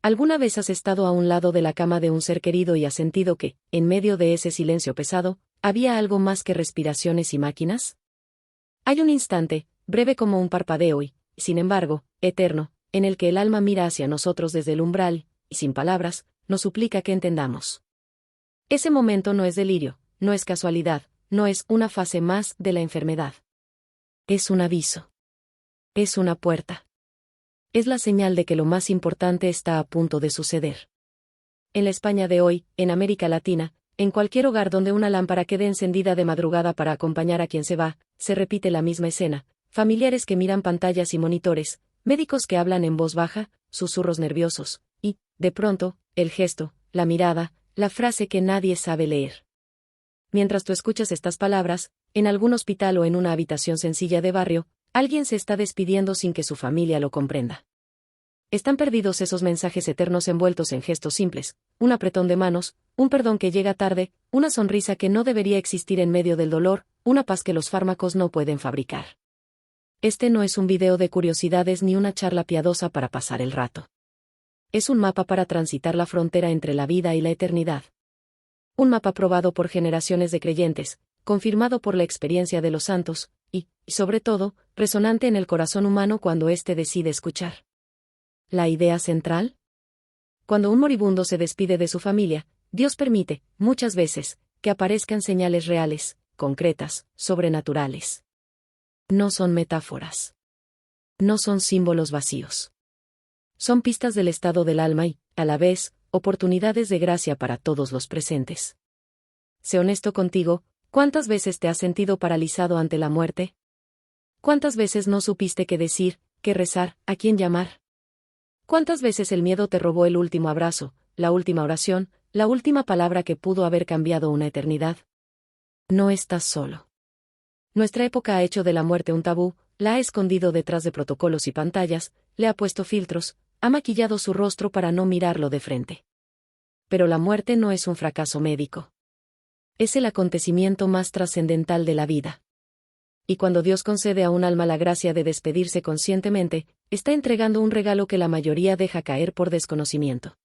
¿Alguna vez has estado a un lado de la cama de un ser querido y has sentido que, en medio de ese silencio pesado, había algo más que respiraciones y máquinas? Hay un instante, breve como un parpadeo y, sin embargo, eterno, en el que el alma mira hacia nosotros desde el umbral, y sin palabras, nos suplica que entendamos. Ese momento no es delirio, no es casualidad, no es una fase más de la enfermedad. Es un aviso. Es una puerta. Es la señal de que lo más importante está a punto de suceder. En la España de hoy, en América Latina, en cualquier hogar donde una lámpara quede encendida de madrugada para acompañar a quien se va, se repite la misma escena: familiares que miran pantallas y monitores, médicos que hablan en voz baja, susurros nerviosos, y, de pronto, el gesto, la mirada, la frase que nadie sabe leer. Mientras tú escuchas estas palabras, en algún hospital o en una habitación sencilla de barrio, alguien se está despidiendo sin que su familia lo comprenda. Están perdidos esos mensajes eternos envueltos en gestos simples: un apretón de manos, un perdón que llega tarde, una sonrisa que no debería existir en medio del dolor, una paz que los fármacos no pueden fabricar. Este no es un video de curiosidades ni una charla piadosa para pasar el rato. Es un mapa para transitar la frontera entre la vida y la eternidad. Un mapa probado por generaciones de creyentes, confirmado por la experiencia de los santos, y, sobre todo, resonante en el corazón humano cuando éste decide escuchar. ¿La idea central? Cuando un moribundo se despide de su familia, Dios permite, muchas veces, que aparezcan señales reales, concretas, sobrenaturales. No son metáforas. No son símbolos vacíos. Son pistas del estado del alma y, a la vez, oportunidades de gracia para todos los presentes. Sé honesto contigo, ¿cuántas veces te has sentido paralizado ante la muerte? ¿Cuántas veces no supiste qué decir, qué rezar, a quién llamar? ¿Cuántas veces el miedo te robó el último abrazo, la última oración, la última palabra que pudo haber cambiado una eternidad? No estás solo. Nuestra época ha hecho de la muerte un tabú, la ha escondido detrás de protocolos y pantallas, le ha puesto filtros, ha maquillado su rostro para no mirarlo de frente. Pero la muerte no es un fracaso médico. Es el acontecimiento más trascendental de la vida. Y cuando Dios concede a un alma la gracia de despedirse conscientemente, está entregando un regalo que la mayoría deja caer por desconocimiento.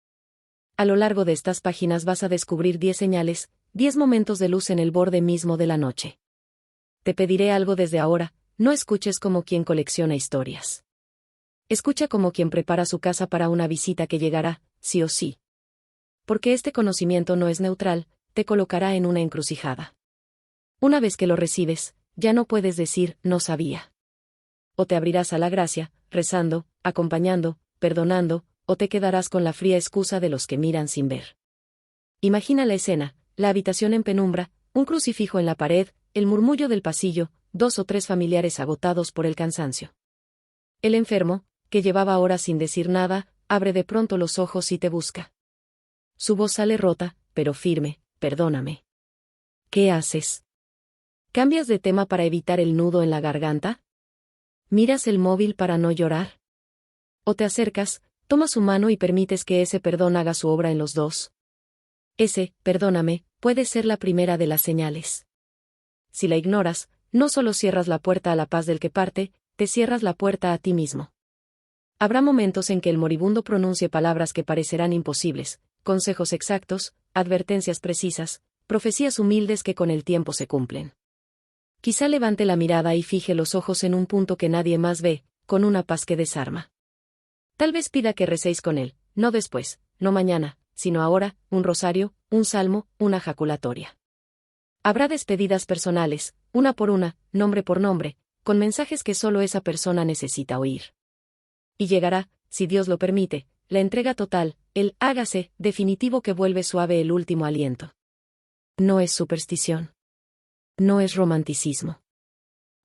A lo largo de estas páginas vas a descubrir 10 señales, 10 momentos de luz en el borde mismo de la noche. Te pediré algo desde ahora: no escuches como quien colecciona historias. Escucha como quien prepara su casa para una visita que llegará, sí o sí. Porque este conocimiento no es neutral, te colocará en una encrucijada. Una vez que lo recibes, ya no puedes decir «no sabía». O te abrirás a la gracia, rezando, acompañando, perdonando, o te quedarás con la fría excusa de los que miran sin ver. Imagina la escena: la habitación en penumbra, un crucifijo en la pared, el murmullo del pasillo, 2 o 3 familiares agotados por el cansancio. El enfermo, que llevaba horas sin decir nada, abre de pronto los ojos y te busca. Su voz sale rota, pero firme: «Perdóname». ¿Qué haces? ¿Cambias de tema para evitar el nudo en la garganta? ¿Miras el móvil para no llorar? ¿O te acercas, tomas su mano y permites que ese perdón haga su obra en los dos? Ese «perdóname» puede ser la primera de las señales. Si la ignoras, no solo cierras la puerta a la paz del que parte, te cierras la puerta a ti mismo. Habrá momentos en que el moribundo pronuncie palabras que parecerán imposibles, consejos exactos, advertencias precisas, profecías humildes que con el tiempo se cumplen. Quizá levante la mirada y fije los ojos en un punto que nadie más ve, con una paz que desarma. Tal vez pida que recéis con él, no después, no mañana, sino ahora, un rosario, un salmo, una jaculatoria. Habrá despedidas personales, una por una, nombre por nombre, con mensajes que solo esa persona necesita oír. Y llegará, si Dios lo permite, la entrega total, el hágase definitivo que vuelve suave el último aliento. No es superstición. No es romanticismo.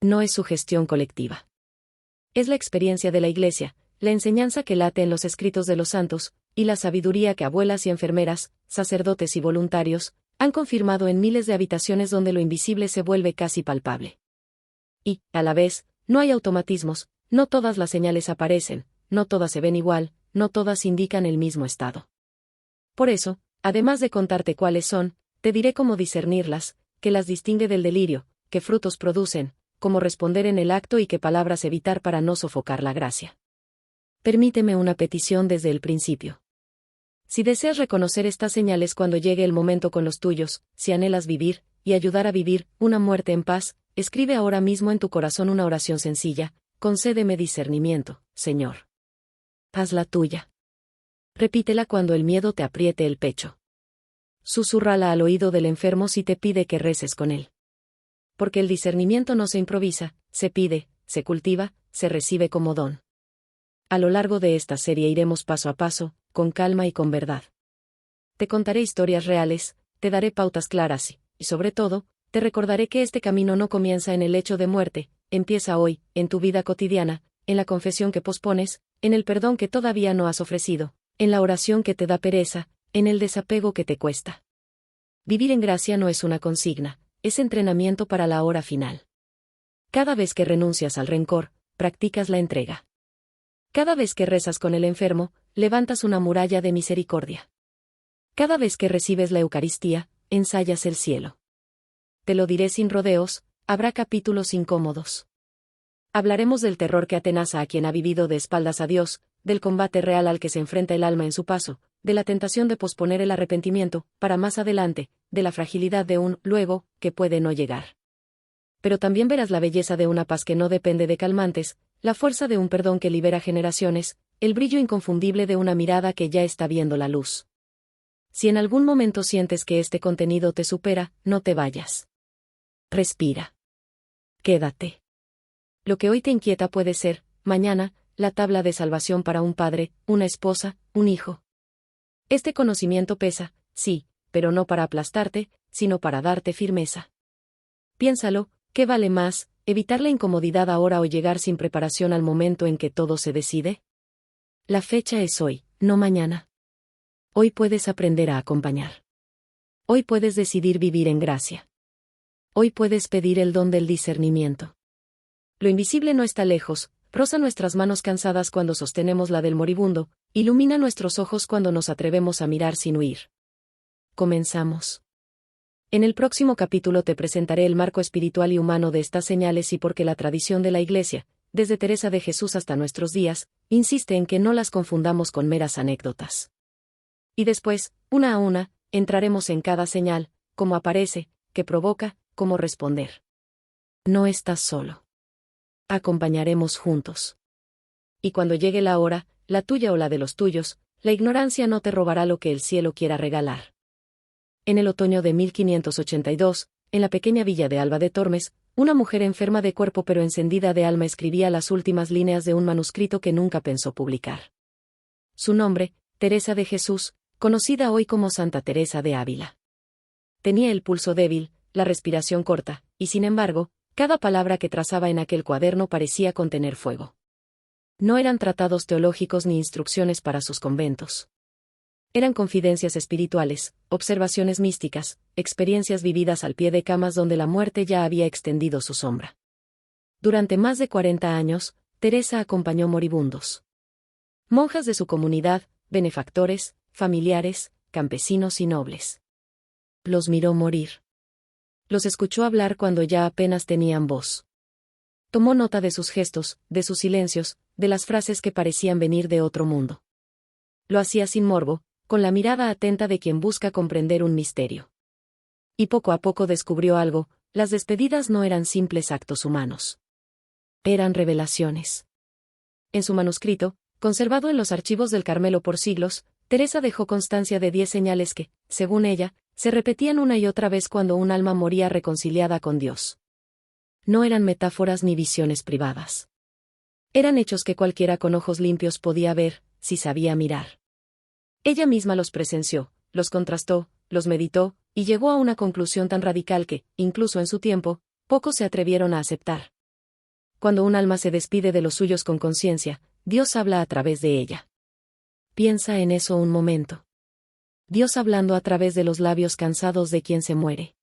No es sugestión colectiva. Es la experiencia de la Iglesia, la enseñanza que late en los escritos de los santos, y la sabiduría que abuelas y enfermeras, sacerdotes y voluntarios, han confirmado en miles de habitaciones donde lo invisible se vuelve casi palpable. Y, a la vez, no hay automatismos, no todas las señales aparecen, no todas se ven igual, no todas indican el mismo estado. Por eso, además de contarte cuáles son, te diré cómo discernirlas, qué las distingue del delirio, qué frutos producen, cómo responder en el acto y qué palabras evitar para no sofocar la gracia. Permíteme una petición desde el principio. Si deseas reconocer estas señales cuando llegue el momento con los tuyos, si anhelas vivir, y ayudar a vivir, una muerte en paz, escribe ahora mismo en tu corazón una oración sencilla: concédeme discernimiento, Señor. Hazla tuya. Repítela cuando el miedo te apriete el pecho. Susúrrala al oído del enfermo si te pide que reces con él. Porque el discernimiento no se improvisa, se pide, se cultiva, se recibe como don. A lo largo de esta serie iremos paso a paso, con calma y con verdad. Te contaré historias reales, te daré pautas claras y sobre todo, te recordaré que este camino no comienza en el lecho de muerte, empieza hoy, en tu vida cotidiana, en la confesión que pospones, en el perdón que todavía no has ofrecido, en la oración que te da pereza, en el desapego que te cuesta. Vivir en gracia no es una consigna, es entrenamiento para la hora final. Cada vez que renuncias al rencor, practicas la entrega. Cada vez que rezas con el enfermo, levantas una muralla de misericordia. Cada vez que recibes la Eucaristía, ensayas el cielo. Te lo diré sin rodeos, habrá capítulos incómodos. Hablaremos del terror que atenaza a quien ha vivido de espaldas a Dios, del combate real al que se enfrenta el alma en su paso, de la tentación de posponer el arrepentimiento, para más adelante, de la fragilidad de un luego, que puede no llegar. Pero también verás la belleza de una paz que no depende de calmantes, la fuerza de un perdón que libera generaciones, el brillo inconfundible de una mirada que ya está viendo la luz. Si en algún momento sientes que este contenido te supera, no te vayas. Respira. Quédate. Lo que hoy te inquieta puede ser, mañana, la tabla de salvación para un padre, una esposa, un hijo. Este conocimiento pesa, sí, pero no para aplastarte, sino para darte firmeza. Piénsalo, ¿qué vale más, evitar la incomodidad ahora o llegar sin preparación al momento en que todo se decide? La fecha es hoy, no mañana. Hoy puedes aprender a acompañar. Hoy puedes decidir vivir en gracia. Hoy puedes pedir el don del discernimiento. Lo invisible no está lejos, roza nuestras manos cansadas cuando sostenemos la del moribundo, ilumina nuestros ojos cuando nos atrevemos a mirar sin huir. Comenzamos. En el próximo capítulo te presentaré el marco espiritual y humano de estas señales y por qué la tradición de la Iglesia, desde Teresa de Jesús hasta nuestros días, insiste en que no las confundamos con meras anécdotas. Y después, una a una, entraremos en cada señal, cómo aparece, qué provoca, cómo responder. No estás solo. Acompañaremos juntos. Y cuando llegue la hora, la tuya o la de los tuyos, la ignorancia no te robará lo que el cielo quiera regalar. En el otoño de 1582, en la pequeña villa de Alba de Tormes, una mujer enferma de cuerpo pero encendida de alma escribía las últimas líneas de un manuscrito que nunca pensó publicar. Su nombre, Teresa de Jesús, conocida hoy como Santa Teresa de Ávila. Tenía el pulso débil, la respiración corta, y sin embargo, cada palabra que trazaba en aquel cuaderno parecía contener fuego. No eran tratados teológicos ni instrucciones para sus conventos. Eran confidencias espirituales, observaciones místicas, experiencias vividas al pie de camas donde la muerte ya había extendido su sombra. Durante más de 40 años, Teresa acompañó moribundos. Monjas de su comunidad, benefactores, familiares, campesinos y nobles. Los miró morir. Los escuchó hablar cuando ya apenas tenían voz. Tomó nota de sus gestos, de sus silencios, de las frases que parecían venir de otro mundo. Lo hacía sin morbo, con la mirada atenta de quien busca comprender un misterio. Y poco a poco descubrió algo: las despedidas no eran simples actos humanos. Eran revelaciones. En su manuscrito, conservado en los archivos del Carmelo por siglos, Teresa dejó constancia de 10 señales que, según ella, se repetían una y otra vez cuando un alma moría reconciliada con Dios. No eran metáforas ni visiones privadas. Eran hechos que cualquiera con ojos limpios podía ver, si sabía mirar. Ella misma los presenció, los contrastó, los meditó, y llegó a una conclusión tan radical que, incluso en su tiempo, pocos se atrevieron a aceptar. Cuando un alma se despide de los suyos con conciencia, Dios habla a través de ella. Piensa en eso un momento. Dios hablando a través de los labios cansados de quien se muere.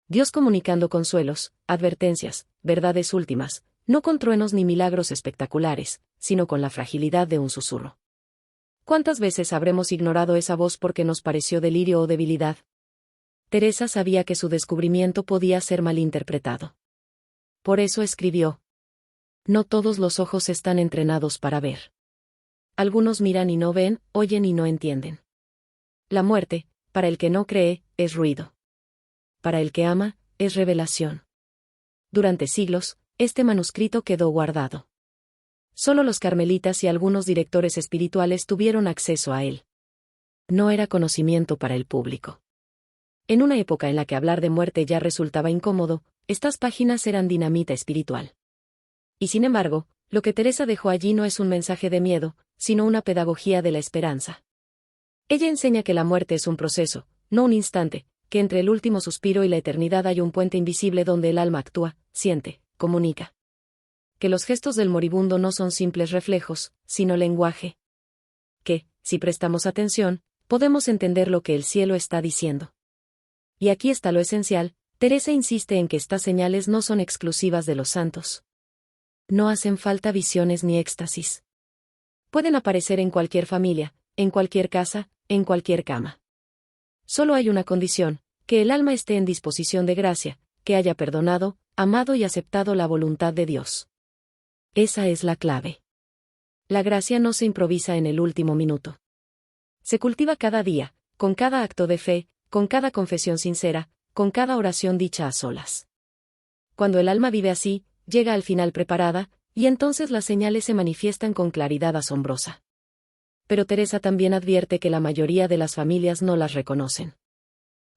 Dios comunicando consuelos, advertencias, verdades últimas, no con truenos ni milagros espectaculares, sino con la fragilidad de un susurro. ¿Cuántas veces habremos ignorado esa voz porque nos pareció delirio o debilidad? Teresa sabía que su descubrimiento podía ser malinterpretado. Por eso escribió: no todos los ojos están entrenados para ver. Algunos miran y no ven, oyen y no entienden. La muerte, para el que no cree, es ruido. Para el que ama, es revelación. Durante siglos, este manuscrito quedó guardado. Solo los carmelitas y algunos directores espirituales tuvieron acceso a él. No era conocimiento para el público. En una época en la que hablar de muerte ya resultaba incómodo, estas páginas eran dinamita espiritual. Y sin embargo, lo que Teresa dejó allí no es un mensaje de miedo, sino una pedagogía de la esperanza. Ella enseña que la muerte es un proceso, no un instante, que entre el último suspiro y la eternidad hay un puente invisible donde el alma actúa, siente, comunica. Que los gestos del moribundo no son simples reflejos, sino lenguaje. Que, si prestamos atención, podemos entender lo que el cielo está diciendo. Y aquí está lo esencial, Teresa insiste en que estas señales no son exclusivas de los santos. No hacen falta visiones ni éxtasis. Pueden aparecer en cualquier familia, en cualquier casa, en cualquier cama. Solo hay una condición, que el alma esté en disposición de gracia, que haya perdonado, amado y aceptado la voluntad de Dios. Esa es la clave. La gracia no se improvisa en el último minuto. Se cultiva cada día, con cada acto de fe, con cada confesión sincera, con cada oración dicha a solas. Cuando el alma vive así, llega al final preparada, y entonces las señales se manifiestan con claridad asombrosa. Pero Teresa también advierte que la mayoría de las familias no las reconocen.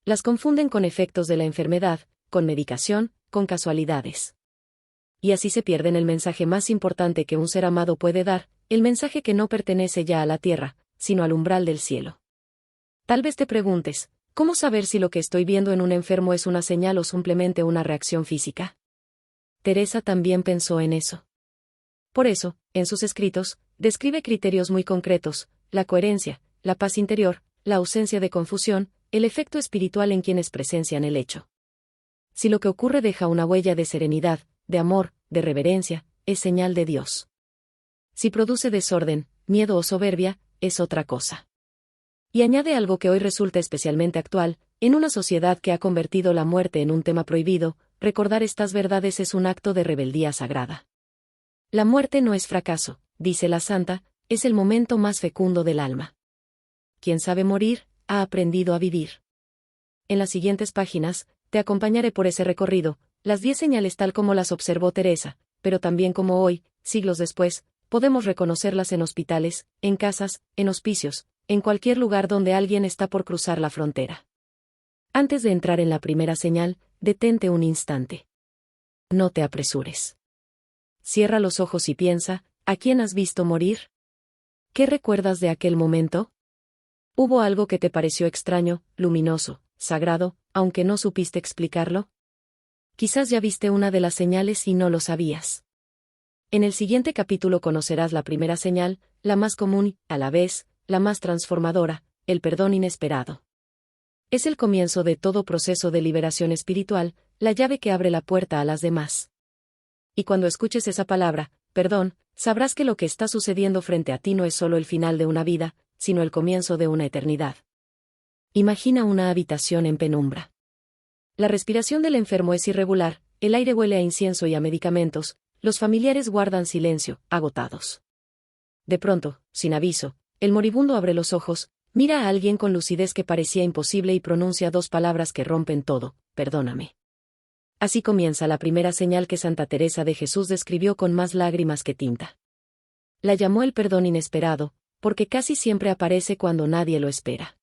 Las confunden con efectos de la enfermedad, con medicación, con casualidades. Y así se pierden el mensaje más importante que un ser amado puede dar, el mensaje que no pertenece ya a la tierra, sino al umbral del cielo. Tal vez te preguntes, ¿cómo saber si lo que estoy viendo en un enfermo es una señal o simplemente una reacción física? Teresa también pensó en eso. Por eso, en sus escritos, describe criterios muy concretos: la coherencia, la paz interior, la ausencia de confusión, el efecto espiritual en quienes presencian el hecho. Si lo que ocurre deja una huella de serenidad, de amor, de reverencia, es señal de Dios. Si produce desorden, miedo o soberbia, es otra cosa. Y añade algo que hoy resulta especialmente actual: en una sociedad que ha convertido la muerte en un tema prohibido, recordar estas verdades es un acto de rebeldía sagrada. La muerte no es fracaso, dice la santa, es el momento más fecundo del alma. Quien sabe morir, ha aprendido a vivir. En las siguientes páginas, te acompañaré por ese recorrido, las 10 señales tal como las observó Teresa, pero también como hoy, siglos después, podemos reconocerlas en hospitales, en casas, en hospicios, en cualquier lugar donde alguien está por cruzar la frontera. Antes de entrar en la primera señal, detente un instante. No te apresures. Cierra los ojos y piensa, ¿a quién has visto morir? ¿Qué recuerdas de aquel momento? ¿Hubo algo que te pareció extraño, luminoso, sagrado, aunque no supiste explicarlo? Quizás ya viste una de las señales y no lo sabías. En el siguiente capítulo conocerás la primera señal, la más común y, a la vez, la más transformadora: el perdón inesperado. Es el comienzo de todo proceso de liberación espiritual, la llave que abre la puerta a las demás. Y cuando escuches esa palabra, perdón, sabrás que lo que está sucediendo frente a ti no es solo el final de una vida, sino el comienzo de una eternidad. Imagina una habitación en penumbra. La respiración del enfermo es irregular, el aire huele a incienso y a medicamentos, los familiares guardan silencio, agotados. De pronto, sin aviso, el moribundo abre los ojos, mira a alguien con lucidez que parecía imposible y pronuncia 2 palabras que rompen todo: perdóname. Así comienza la primera señal que Santa Teresa de Jesús describió con más lágrimas que tinta. La llamó el perdón inesperado, porque casi siempre aparece cuando nadie lo espera.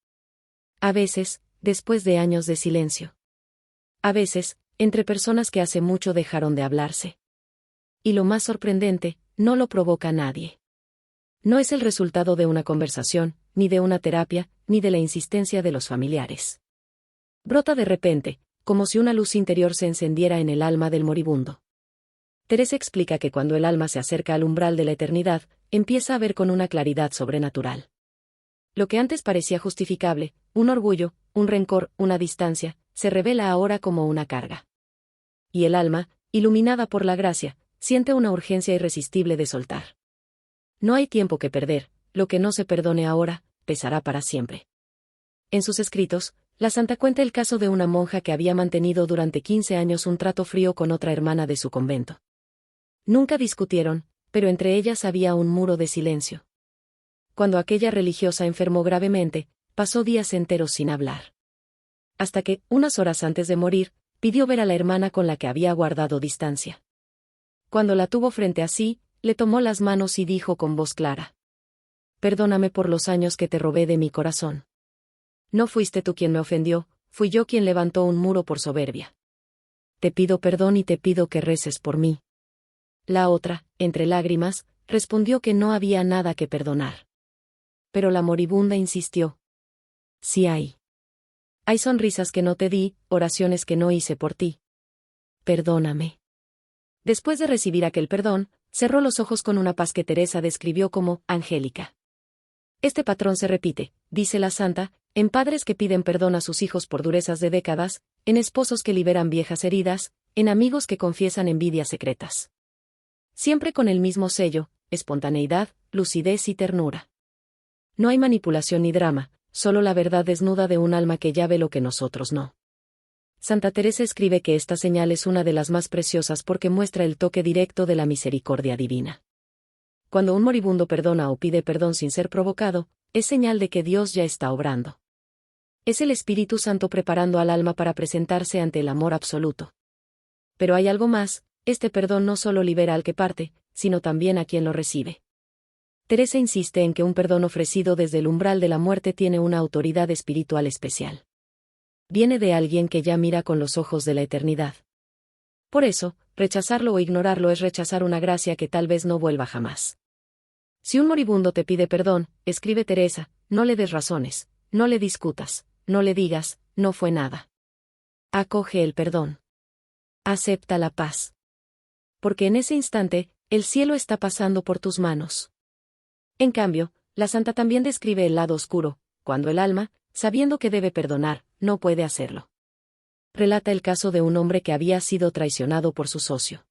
A veces, después de años de silencio. A veces, entre personas que hace mucho dejaron de hablarse. Y lo más sorprendente, no lo provoca nadie. No es el resultado de una conversación, ni de una terapia, ni de la insistencia de los familiares. Brota de repente, como si una luz interior se encendiera en el alma del moribundo. Teresa explica que cuando el alma se acerca al umbral de la eternidad, empieza a ver con una claridad sobrenatural. Lo que antes parecía justificable, un orgullo, un rencor, una distancia, se revela ahora como una carga. Y el alma, iluminada por la gracia, siente una urgencia irresistible de soltar. No hay tiempo que perder, lo que no se perdone ahora, pesará para siempre. En sus escritos, la santa cuenta el caso de una monja que había mantenido durante 15 años un trato frío con otra hermana de su convento. Nunca discutieron, pero entre ellas había un muro de silencio. Cuando aquella religiosa enfermó gravemente, pasó días enteros sin hablar. Hasta que, unas horas antes de morir, pidió ver a la hermana con la que había guardado distancia. Cuando la tuvo frente a sí, le tomó las manos y dijo con voz clara: «Perdóname por los años que te robé de mi corazón. No fuiste tú quien me ofendió, fui yo quien levantó un muro por soberbia. Te pido perdón y te pido que reces por mí». La otra, entre lágrimas, respondió que no había nada que perdonar. Pero la moribunda insistió: «Sí hay. Hay sonrisas que no te di, oraciones que no hice por ti. Perdóname». Después de recibir aquel perdón, cerró los ojos con una paz que Teresa describió como angélica. Este patrón se repite, dice la santa, en padres que piden perdón a sus hijos por durezas de décadas, en esposos que liberan viejas heridas, en amigos que confiesan envidias secretas. Siempre con el mismo sello, espontaneidad, lucidez y ternura. No hay manipulación ni drama, solo la verdad desnuda de un alma que ya ve lo que nosotros no. Santa Teresa escribe que esta señal es una de las más preciosas porque muestra el toque directo de la misericordia divina. Cuando un moribundo perdona o pide perdón sin ser provocado, es señal de que Dios ya está obrando. Es el Espíritu Santo preparando al alma para presentarse ante el amor absoluto. Pero hay algo más, este perdón no solo libera al que parte, sino también a quien lo recibe. Teresa insiste en que un perdón ofrecido desde el umbral de la muerte tiene una autoridad espiritual especial. Viene de alguien que ya mira con los ojos de la eternidad. Por eso, rechazarlo o ignorarlo es rechazar una gracia que tal vez no vuelva jamás. Si un moribundo te pide perdón, escribe Teresa, no le des razones, no le discutas, no le digas, no fue nada. Acoge el perdón. Acepta la paz. Porque en ese instante, el cielo está pasando por tus manos. En cambio, la santa también describe el lado oscuro, cuando el alma, sabiendo que debe perdonar, no puede hacerlo. Relata el caso de un hombre que había sido traicionado por su socio.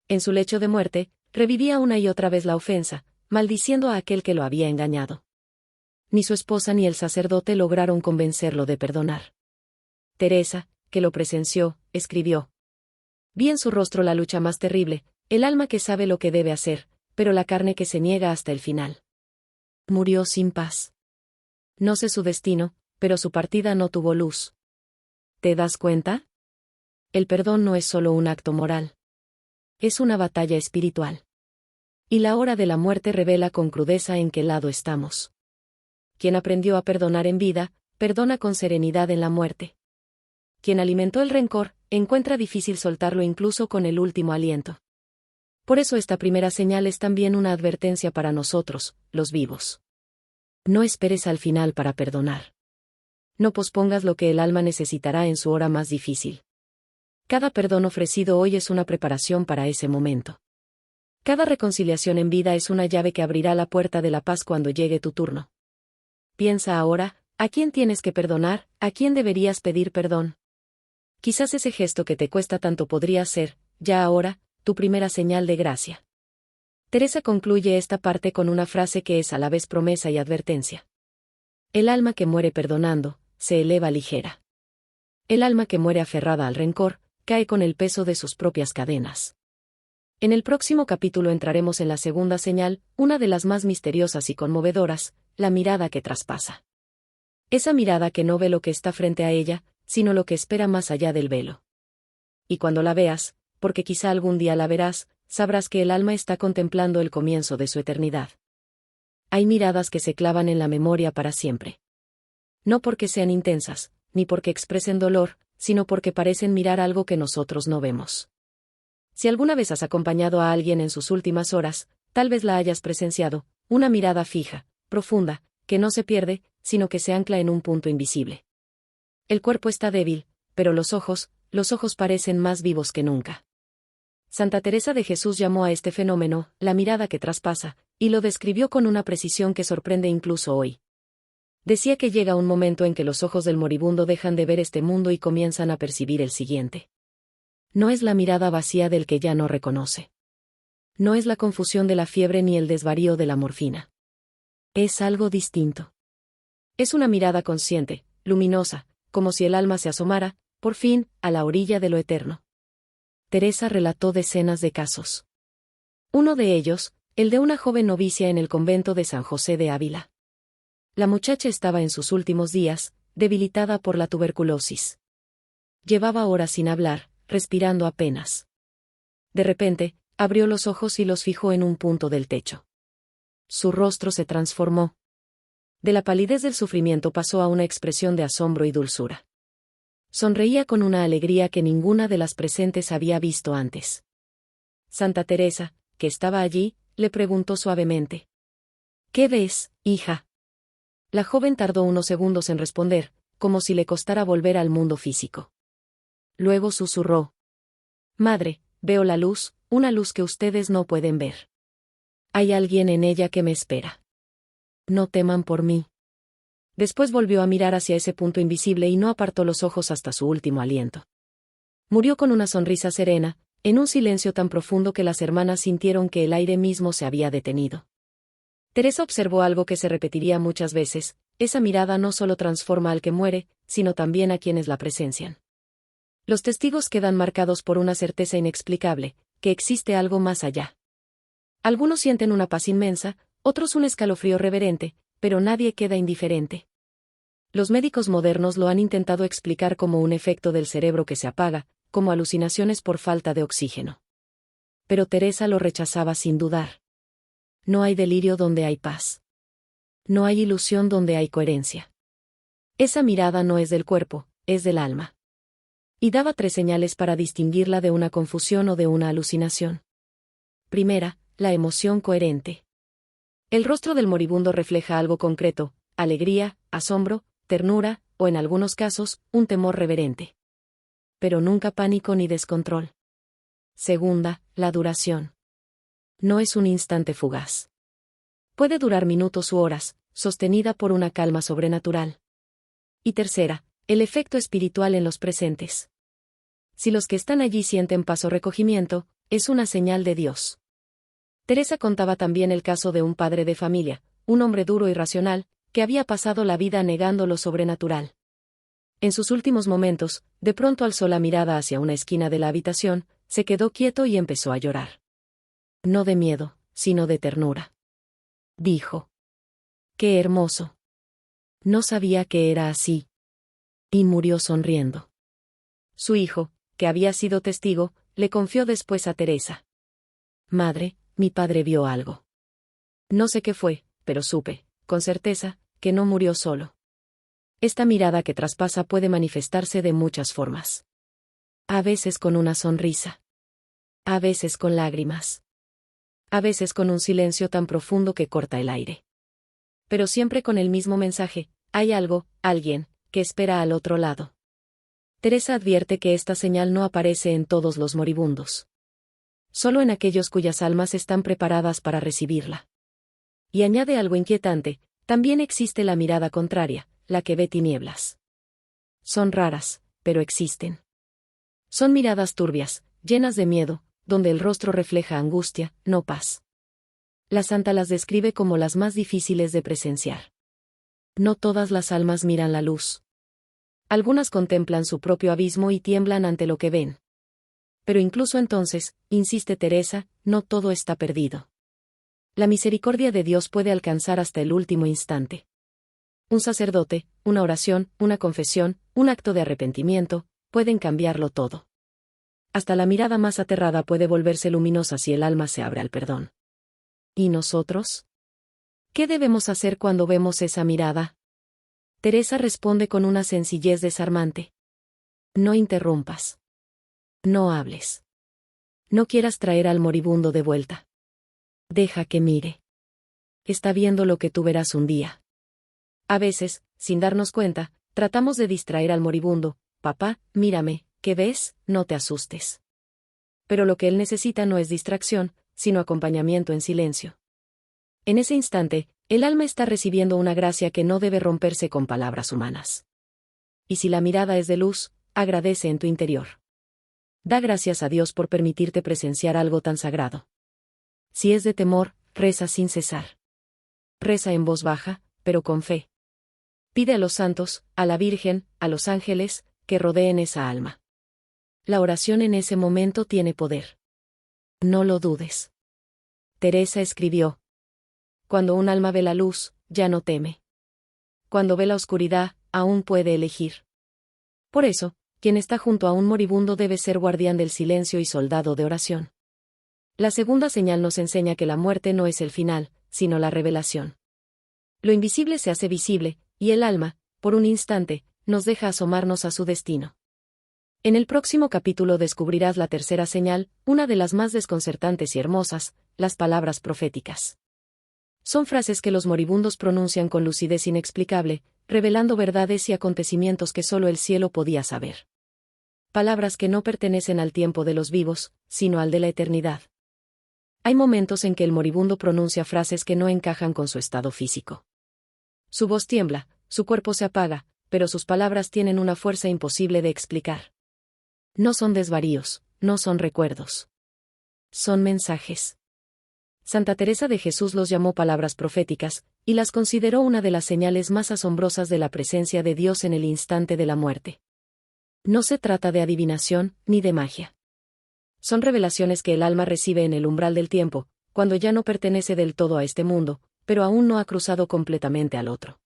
En su lecho de muerte, revivía una y otra vez la ofensa, maldiciendo a aquel que lo había engañado. Ni su esposa ni el sacerdote lograron convencerlo de perdonar. Teresa, que lo presenció, escribió: «Vi en su rostro la lucha más terrible, el alma que sabe lo que debe hacer, pero la carne que se niega hasta el final. Murió sin paz. No sé su destino, pero su partida no tuvo luz». ¿Te das cuenta? El perdón no es solo un acto moral. Es una batalla espiritual. Y la hora de la muerte revela con crudeza en qué lado estamos. Quien aprendió a perdonar en vida, perdona con serenidad en la muerte. Quien alimentó el rencor, encuentra difícil soltarlo incluso con el último aliento. Por eso esta primera señal es también una advertencia para nosotros, los vivos. No esperes al final para perdonar. No pospongas lo que el alma necesitará en su hora más difícil. Cada perdón ofrecido hoy es una preparación para ese momento. Cada reconciliación en vida es una llave que abrirá la puerta de la paz cuando llegue tu turno. Piensa ahora, ¿a quién tienes que perdonar? ¿A quién deberías pedir perdón? Quizás ese gesto que te cuesta tanto podría ser, ya ahora, tu primera señal de gracia. Teresa concluye esta parte con una frase que es a la vez promesa y advertencia. El alma que muere perdonando, se eleva ligera. El alma que muere aferrada al rencor, cae con el peso de sus propias cadenas. En el próximo capítulo entraremos en la segunda señal, una de las más misteriosas y conmovedoras, la mirada que traspasa. Esa mirada que no ve lo que está frente a ella, sino lo que espera más allá del velo. Y cuando la veas, porque quizá algún día la verás, sabrás que el alma está contemplando el comienzo de su eternidad. Hay miradas que se clavan en la memoria para siempre. No porque sean intensas, ni porque expresen dolor, sino porque parecen mirar algo que nosotros no vemos. Si alguna vez has acompañado a alguien en sus últimas horas, tal vez la hayas presenciado, una mirada fija, profunda, que no se pierde, sino que se ancla en un punto invisible. El cuerpo está débil, pero los ojos parecen más vivos que nunca. Santa Teresa de Jesús llamó a este fenómeno, la mirada que traspasa, y lo describió con una precisión que sorprende incluso hoy. Decía que llega un momento en que los ojos del moribundo dejan de ver este mundo y comienzan a percibir el siguiente. No es la mirada vacía del que ya no reconoce. No es la confusión de la fiebre ni el desvarío de la morfina. Es algo distinto. Es una mirada consciente, luminosa, como si el alma se asomara, por fin, a la orilla de lo eterno. Teresa relató decenas de casos. Uno de ellos, el de una joven novicia en el convento de San José de Ávila. La muchacha estaba en sus últimos días, debilitada por la tuberculosis. Llevaba horas sin hablar, respirando apenas. De repente, abrió los ojos y los fijó en un punto del techo. Su rostro se transformó. De la palidez del sufrimiento pasó a una expresión de asombro y dulzura. Sonreía con una alegría que ninguna de las presentes había visto antes. Santa Teresa, que estaba allí, le preguntó suavemente: «¿Qué ves, hija?». La joven tardó unos segundos en responder, como si le costara volver al mundo físico. Luego susurró: «Madre, veo la luz, una luz que ustedes no pueden ver. Hay alguien en ella que me espera. No teman por mí». Después volvió a mirar hacia ese punto invisible y no apartó los ojos hasta su último aliento. Murió con una sonrisa serena, en un silencio tan profundo que las hermanas sintieron que el aire mismo se había detenido. Teresa observó algo que se repetiría muchas veces: esa mirada no solo transforma al que muere, sino también a quienes la presencian. Los testigos quedan marcados por una certeza inexplicable, que existe algo más allá. Algunos sienten una paz inmensa, otros un escalofrío reverente, pero nadie queda indiferente. Los médicos modernos lo han intentado explicar como un efecto del cerebro que se apaga, como alucinaciones por falta de oxígeno. Pero Teresa lo rechazaba sin dudar. No hay delirio donde hay paz. No hay ilusión donde hay coherencia. Esa mirada no es del cuerpo, es del alma. Y daba 3 señales para distinguirla de una confusión o de una alucinación. Primera, la emoción coherente. El rostro del moribundo refleja algo concreto: alegría, asombro, ternura, o en algunos casos, un temor reverente. Pero nunca pánico ni descontrol. Segunda, la duración. No es un instante fugaz. Puede durar minutos u horas, sostenida por una calma sobrenatural. Y tercera, el efecto espiritual en los presentes. Si los que están allí sienten paz o recogimiento, es una señal de Dios. Teresa contaba también el caso de un padre de familia, un hombre duro y racional, que había pasado la vida negando lo sobrenatural. En sus últimos momentos, de pronto alzó la mirada hacia una esquina de la habitación, se quedó quieto y empezó a llorar. No de miedo, sino de ternura. Dijo: «¡Qué hermoso! No sabía que era así». Y murió sonriendo. Su hijo, que había sido testigo, le confió después a Teresa: «Madre, mi padre vio algo. No sé qué fue, pero supe, con certeza, que no murió solo». Esta mirada que traspasa puede manifestarse de muchas formas. A veces con una sonrisa. A veces con lágrimas. A veces con un silencio tan profundo que corta el aire. Pero siempre con el mismo mensaje: hay algo, alguien, que espera al otro lado. Teresa advierte que esta señal no aparece en todos los moribundos. Solo en aquellos cuyas almas están preparadas para recibirla. Y añade algo inquietante: también existe la mirada contraria, la que ve tinieblas. Son raras, pero existen. Son miradas turbias, llenas de miedo, donde el rostro refleja angustia, no paz. La santa las describe como las más difíciles de presenciar. No todas las almas miran la luz. Algunas contemplan su propio abismo y tiemblan ante lo que ven. Pero incluso entonces, insiste Teresa, no todo está perdido. La misericordia de Dios puede alcanzar hasta el último instante. Un sacerdote, una oración, una confesión, un acto de arrepentimiento, pueden cambiarlo todo. Hasta la mirada más aterrada puede volverse luminosa si el alma se abre al perdón. ¿Y nosotros? ¿Qué debemos hacer cuando vemos esa mirada? Teresa responde con una sencillez desarmante: no interrumpas. No hables. No quieras traer al moribundo de vuelta. Deja que mire. Está viendo lo que tú verás un día. A veces, sin darnos cuenta, tratamos de distraer al moribundo: papá, mírame, ¿qué ves? No te asustes. Pero lo que él necesita no es distracción, sino acompañamiento en silencio. En ese instante, el alma está recibiendo una gracia que no debe romperse con palabras humanas. Y si la mirada es de luz, agradece en tu interior. Da gracias a Dios por permitirte presenciar algo tan sagrado. Si es de temor, reza sin cesar. Reza en voz baja, pero con fe. Pide a los santos, a la Virgen, a los ángeles, que rodeen esa alma. La oración en ese momento tiene poder. No lo dudes. Teresa escribió: cuando un alma ve la luz, ya no teme. cuando ve la oscuridad, aún puede elegir. Por eso, quien está junto a un moribundo debe ser guardián del silencio y soldado de oración. La segunda señal nos enseña que la muerte no es el final, sino la revelación. Lo invisible se hace visible, y el alma, por un instante, nos deja asomarnos a su destino. En el próximo capítulo descubrirás la tercera señal, una de las más desconcertantes y hermosas, las palabras proféticas. Son frases que los moribundos pronuncian con lucidez inexplicable, revelando verdades y acontecimientos que solo el cielo podía saber. Palabras que no pertenecen al tiempo de los vivos, sino al de la eternidad. Hay momentos en que el moribundo pronuncia frases que no encajan con su estado físico. Su voz tiembla, su cuerpo se apaga, pero sus palabras tienen una fuerza imposible de explicar. No son desvaríos, no son recuerdos. Son mensajes. Santa Teresa de Jesús los llamó palabras proféticas, y las consideró una de las señales más asombrosas de la presencia de Dios en el instante de la muerte. No se trata de adivinación, ni de magia. Son revelaciones que el alma recibe en el umbral del tiempo, cuando ya no pertenece del todo a este mundo, pero aún no ha cruzado completamente al otro.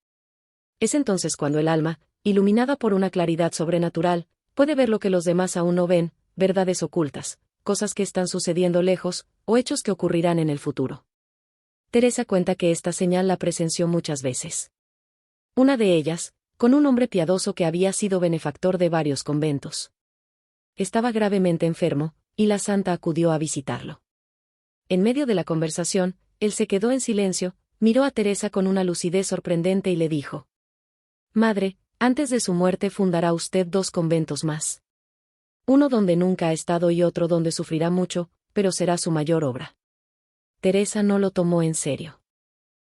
Es entonces cuando el alma, iluminada por una claridad sobrenatural, puede ver lo que los demás aún no ven, verdades ocultas, cosas que están sucediendo lejos, o hechos que ocurrirán en el futuro. Teresa cuenta que esta señal la presenció muchas veces. Una de ellas, con un hombre piadoso que había sido benefactor de varios conventos. Estaba gravemente enfermo, y la santa acudió a visitarlo. En medio de la conversación, él se quedó en silencio, miró a Teresa con una lucidez sorprendente y le dijo: «Madre, antes de su muerte fundará usted 2 conventos más. Uno donde nunca ha estado y otro donde sufrirá mucho, pero será su mayor obra». Teresa no lo tomó en serio.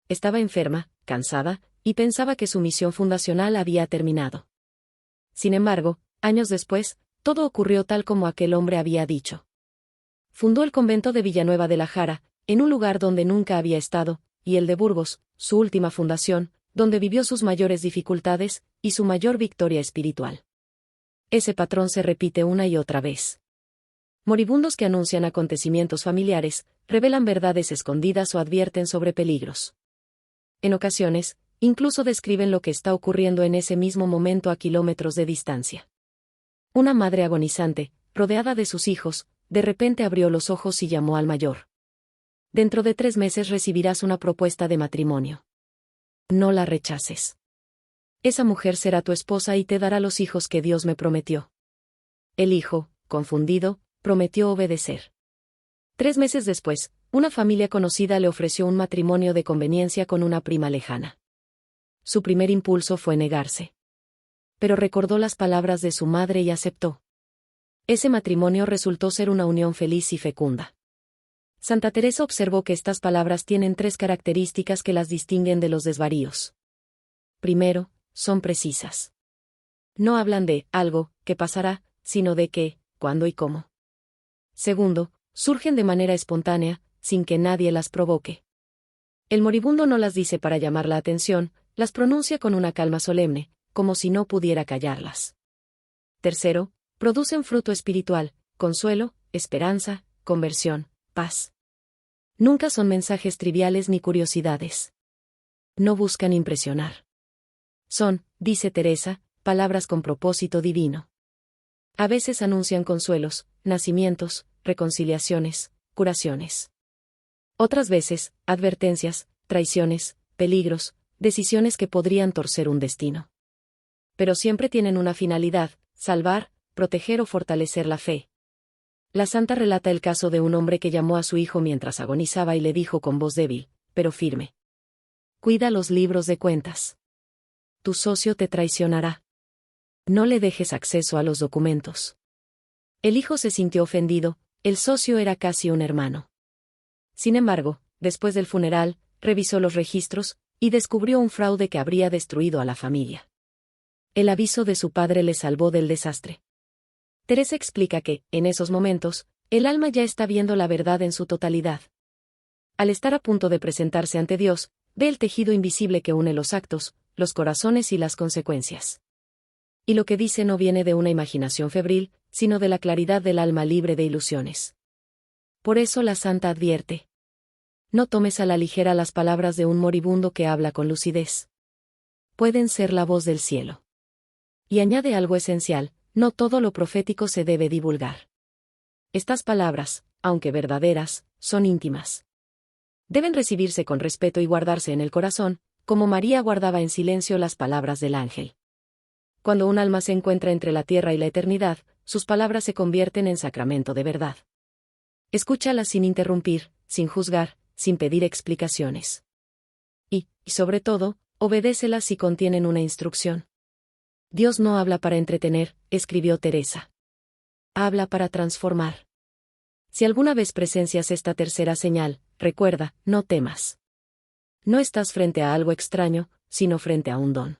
Estaba enferma, cansada, y pensaba que su misión fundacional había terminado. Sin embargo, años después, todo ocurrió tal como aquel hombre había dicho. Fundó el convento de Villanueva de la Jara, en un lugar donde nunca había estado, y el de Burgos, su última fundación, donde vivió sus mayores dificultades, y su mayor victoria espiritual. Ese patrón se repite una y otra vez. Moribundos que anuncian acontecimientos familiares, revelan verdades escondidas o advierten sobre peligros. En ocasiones, incluso describen lo que está ocurriendo en ese mismo momento a kilómetros de distancia. Una madre agonizante, rodeada de sus hijos, de repente abrió los ojos y llamó al mayor. «Dentro de 3 meses recibirás una propuesta de matrimonio. No la rechaces. Esa mujer será tu esposa y te dará los hijos que Dios me prometió». El hijo, confundido, prometió obedecer. 3 meses después, una familia conocida le ofreció un matrimonio de conveniencia con una prima lejana. Su primer impulso fue negarse. Pero recordó las palabras de su madre y aceptó. Ese matrimonio resultó ser una unión feliz y fecunda. Santa Teresa observó que estas palabras tienen 3 características que las distinguen de los desvaríos. Primero, son precisas. No hablan de algo que pasará, sino de qué, cuándo y cómo. Segundo, surgen de manera espontánea, sin que nadie las provoque. El moribundo no las dice para llamar la atención, las pronuncia con una calma solemne, como si no pudiera callarlas. Tercero, producen fruto espiritual, consuelo, esperanza, conversión, paz. Nunca son mensajes triviales ni curiosidades. No buscan impresionar. Son, dice Teresa, palabras con propósito divino. A veces anuncian consuelos, nacimientos, reconciliaciones, curaciones. Otras veces, advertencias, traiciones, peligros, decisiones que podrían torcer un destino. Pero siempre tienen una finalidad: salvar, proteger o fortalecer la fe. La santa relata el caso de un hombre que llamó a su hijo mientras agonizaba y le dijo con voz débil, pero firme: «Cuida los libros de cuentas. Tu socio te traicionará. No le dejes acceso a los documentos». El hijo se sintió ofendido, el socio era casi un hermano. Sin embargo, después del funeral, revisó los registros, y descubrió un fraude que habría destruido a la familia. El aviso de su padre le salvó del desastre. Teresa explica que, en esos momentos, el alma ya está viendo la verdad en su totalidad. Al estar a punto de presentarse ante Dios, ve el tejido invisible que une los actos, los corazones y las consecuencias. Y lo que dice no viene de una imaginación febril, sino de la claridad del alma libre de ilusiones. Por eso la santa advierte: no tomes a la ligera las palabras de un moribundo que habla con lucidez. pueden ser la voz del cielo. Y añade algo esencial: no todo lo profético se debe divulgar. Estas palabras, aunque verdaderas, son íntimas. Deben recibirse con respeto y guardarse en el corazón, como María guardaba en silencio las palabras del ángel. Cuando un alma se encuentra entre la tierra y la eternidad, sus palabras se convierten en sacramento de verdad. Escúchalas sin interrumpir, sin juzgar, sin pedir explicaciones. Y, sobre todo, obedécelas si contienen una instrucción. Dios no habla para entretener, escribió Teresa. Habla para transformar. Si alguna vez presencias esta tercera señal, recuerda, no temas. No estás frente a algo extraño, sino frente a un don.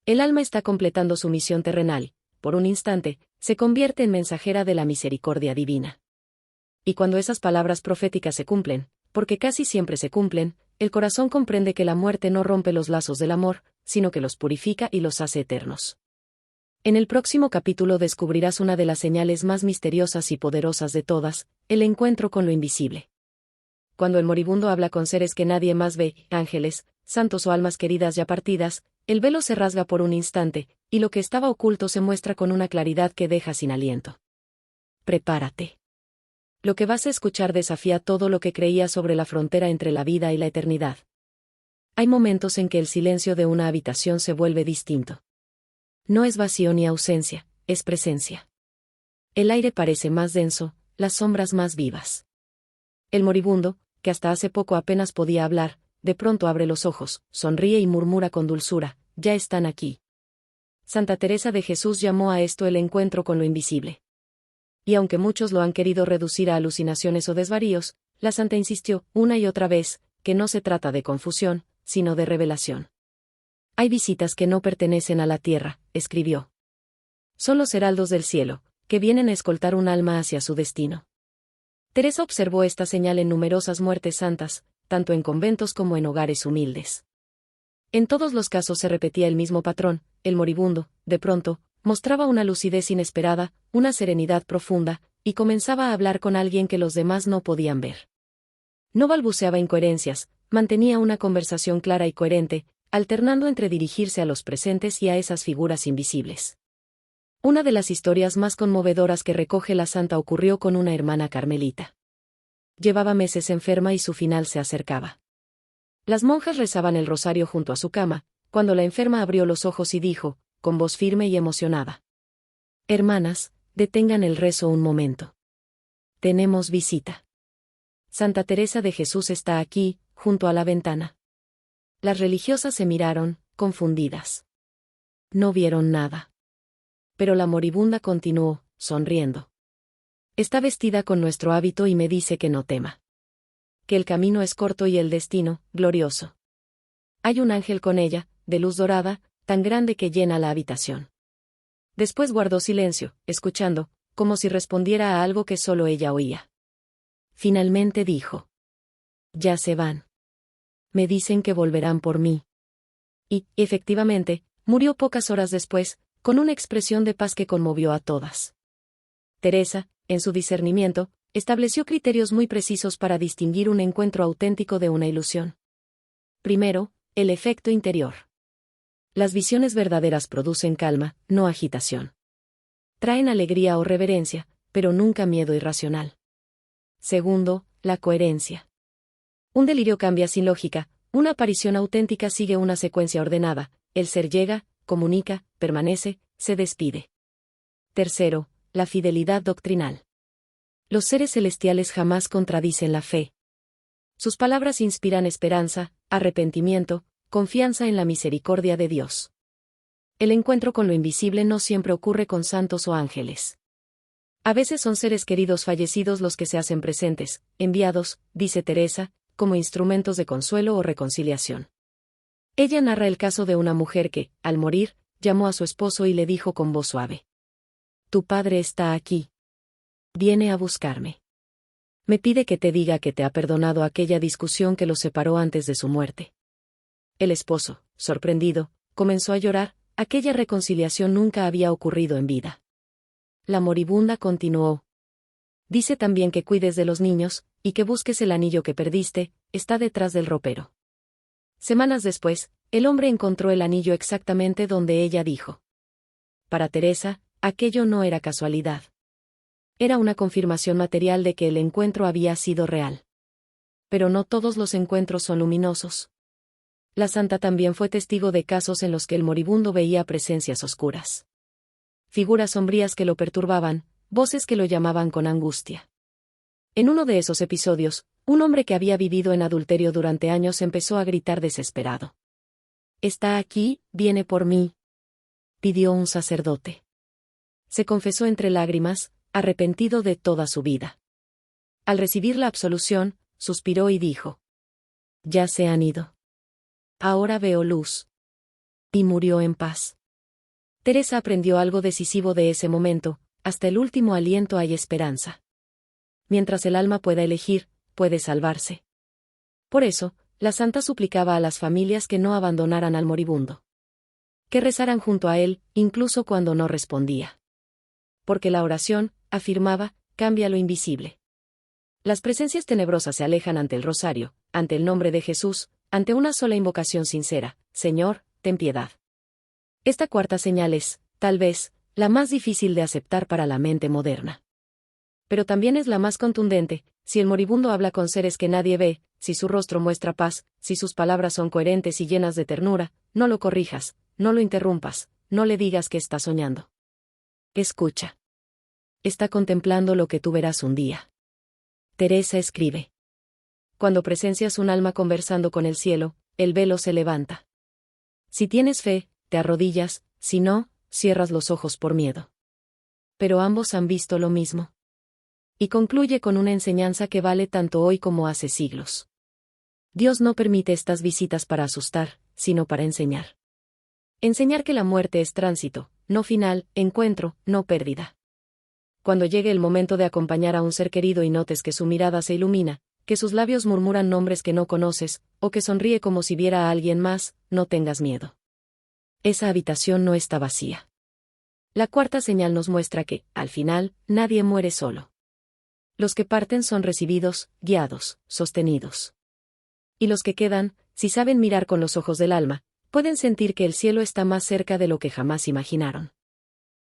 El alma está completando su misión terrenal, por un instante, se convierte en mensajera de la misericordia divina. Y cuando esas palabras proféticas se cumplen, porque casi siempre se cumplen, el corazón comprende que la muerte no rompe los lazos del amor, sino que los purifica y los hace eternos. En el próximo capítulo descubrirás una de las señales más misteriosas y poderosas de todas, el encuentro con lo invisible. Cuando el moribundo habla con seres que nadie más ve, ángeles, santos o almas queridas ya partidas, el velo se rasga por un instante, y lo que estaba oculto se muestra con una claridad que deja sin aliento. Prepárate. Lo que vas a escuchar desafía todo lo que creías sobre la frontera entre la vida y la eternidad. Hay momentos en que el silencio de una habitación se vuelve distinto. No es vacío ni ausencia, es presencia. El aire parece más denso, las sombras más vivas. El moribundo, que hasta hace poco apenas podía hablar, de pronto abre los ojos, sonríe y murmura con dulzura: ya están aquí. Santa Teresa de Jesús llamó a esto el encuentro con lo invisible. Y aunque muchos lo han querido reducir a alucinaciones o desvaríos, la santa insistió, una y otra vez, que no se trata de confusión, sino de revelación. Hay visitas que no pertenecen a la tierra, escribió. Son los heraldos del cielo, que vienen a escoltar un alma hacia su destino. Teresa observó esta señal en numerosas muertes santas, tanto en conventos como en hogares humildes. En todos los casos se repetía el mismo patrón: el moribundo, de pronto, mostraba una lucidez inesperada, una serenidad profunda, y comenzaba a hablar con alguien que los demás no podían ver. No balbuceaba incoherencias, mantenía una conversación clara y coherente, alternando entre dirigirse a los presentes y a esas figuras invisibles. Una de las historias más conmovedoras que recoge la santa ocurrió con una hermana carmelita. Llevaba meses enferma y su final se acercaba. Las monjas rezaban el rosario junto a su cama, cuando la enferma abrió los ojos y dijo, con voz firme y emocionada: Hermanas, detengan el rezo un momento. Tenemos visita. Santa Teresa de Jesús está aquí, junto a la ventana. Las religiosas se miraron, confundidas. No vieron nada. Pero la moribunda continuó, sonriendo. Está vestida con nuestro hábito y me dice que no tema. Que el camino es corto y el destino, glorioso. Hay un ángel con ella, de luz dorada, tan grande que llena la habitación. Después guardó silencio, escuchando, como si respondiera a algo que solo ella oía. Finalmente dijo: ya se van. Me dicen que volverán por mí. Y, efectivamente, murió pocas horas después, con una expresión de paz que conmovió a todas. Teresa, en su discernimiento, estableció criterios muy precisos para distinguir un encuentro auténtico de una ilusión. Primero, el efecto interior. Las visiones verdaderas producen calma, no agitación. Traen alegría o reverencia, pero nunca miedo irracional. Segundo, la coherencia. Un delirio cambia sin lógica, una aparición auténtica sigue una secuencia ordenada: el ser llega, comunica, permanece, se despide. Tercero, la fidelidad doctrinal. Los seres celestiales jamás contradicen la fe. Sus palabras inspiran esperanza, arrepentimiento, confianza en la misericordia de Dios. El encuentro con lo invisible no siempre ocurre con santos o ángeles. A veces son seres queridos fallecidos los que se hacen presentes, enviados, dice Teresa, como instrumentos de consuelo o reconciliación. Ella narra el caso de una mujer que, al morir, llamó a su esposo y le dijo con voz suave: tu padre está aquí. Viene a buscarme. Me pide que te diga que te ha perdonado aquella discusión que los separó antes de su muerte. El esposo, sorprendido, comenzó a llorar. Aquella reconciliación nunca había ocurrido en vida. La moribunda continuó: dice también que cuides de los niños, y que busques el anillo que perdiste, está detrás del ropero. Semanas después, el hombre encontró el anillo exactamente donde ella dijo. Para Teresa, aquello no era casualidad. Era una confirmación material de que el encuentro había sido real. Pero no todos los encuentros son luminosos. La santa también fue testigo de casos en los que el moribundo veía presencias oscuras. Figuras sombrías que lo perturbaban, voces que lo llamaban con angustia. En uno de esos episodios, un hombre que había vivido en adulterio durante años empezó a gritar desesperado. «Está aquí, viene por mí», pidió un sacerdote. Se confesó entre lágrimas, arrepentido de toda su vida. Al recibir la absolución, suspiró y dijo: «Ya se han ido. Ahora veo luz». Y murió en paz. Teresa aprendió algo decisivo de ese momento: hasta el último aliento hay esperanza. Mientras el alma pueda elegir, puede salvarse. Por eso, la santa suplicaba a las familias que no abandonaran al moribundo. Que rezaran junto a él, incluso cuando no respondía. Porque la oración, afirmaba, cambia lo invisible. Las presencias tenebrosas se alejan ante el rosario, ante el nombre de Jesús, ante una sola invocación sincera: Señor, ten piedad. Esta cuarta señal es, tal vez, la más difícil de aceptar para la mente moderna. Pero también es la más contundente. Si el moribundo habla con seres que nadie ve, si su rostro muestra paz, si sus palabras son coherentes y llenas de ternura, no lo corrijas, no lo interrumpas, no le digas que está soñando. Escucha. Está contemplando lo que tú verás un día. Teresa escribe. Cuando presencias un alma conversando con el cielo, el velo se levanta. Si tienes fe, te arrodillas; si no, cierras los ojos por miedo. Pero ambos han visto lo mismo. Y concluye con una enseñanza que vale tanto hoy como hace siglos. Dios no permite estas visitas para asustar, sino para enseñar. Enseñar que la muerte es tránsito, no final, encuentro, no pérdida. Cuando llegue el momento de acompañar a un ser querido y notes que su mirada se ilumina, que sus labios murmuran nombres que no conoces, o que sonríe como si viera a alguien más, no tengas miedo. Esa habitación no está vacía. La cuarta señal nos muestra que, al final, nadie muere solo. Los que parten son recibidos, guiados, sostenidos. Y los que quedan, si saben mirar con los ojos del alma, pueden sentir que el cielo está más cerca de lo que jamás imaginaron.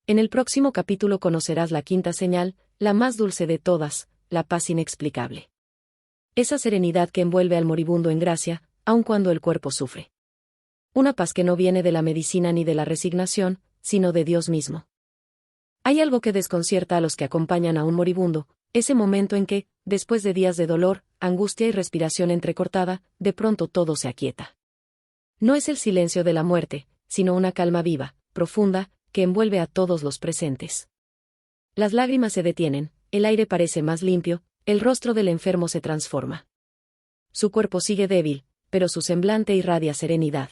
En el próximo capítulo conocerás la quinta señal, la más dulce de todas, la paz inexplicable. Esa serenidad que envuelve al moribundo en gracia, aun cuando el cuerpo sufre. Una paz que no viene de la medicina ni de la resignación, sino de Dios mismo. Hay algo que desconcierta a los que acompañan a un moribundo: ese momento en que, después de días de dolor, angustia y respiración entrecortada, de pronto todo se aquieta. No es el silencio de la muerte, sino una calma viva, profunda, que envuelve a todos los presentes. Las lágrimas se detienen, el aire parece más limpio, el rostro del enfermo se transforma. Su cuerpo sigue débil, pero su semblante irradia serenidad.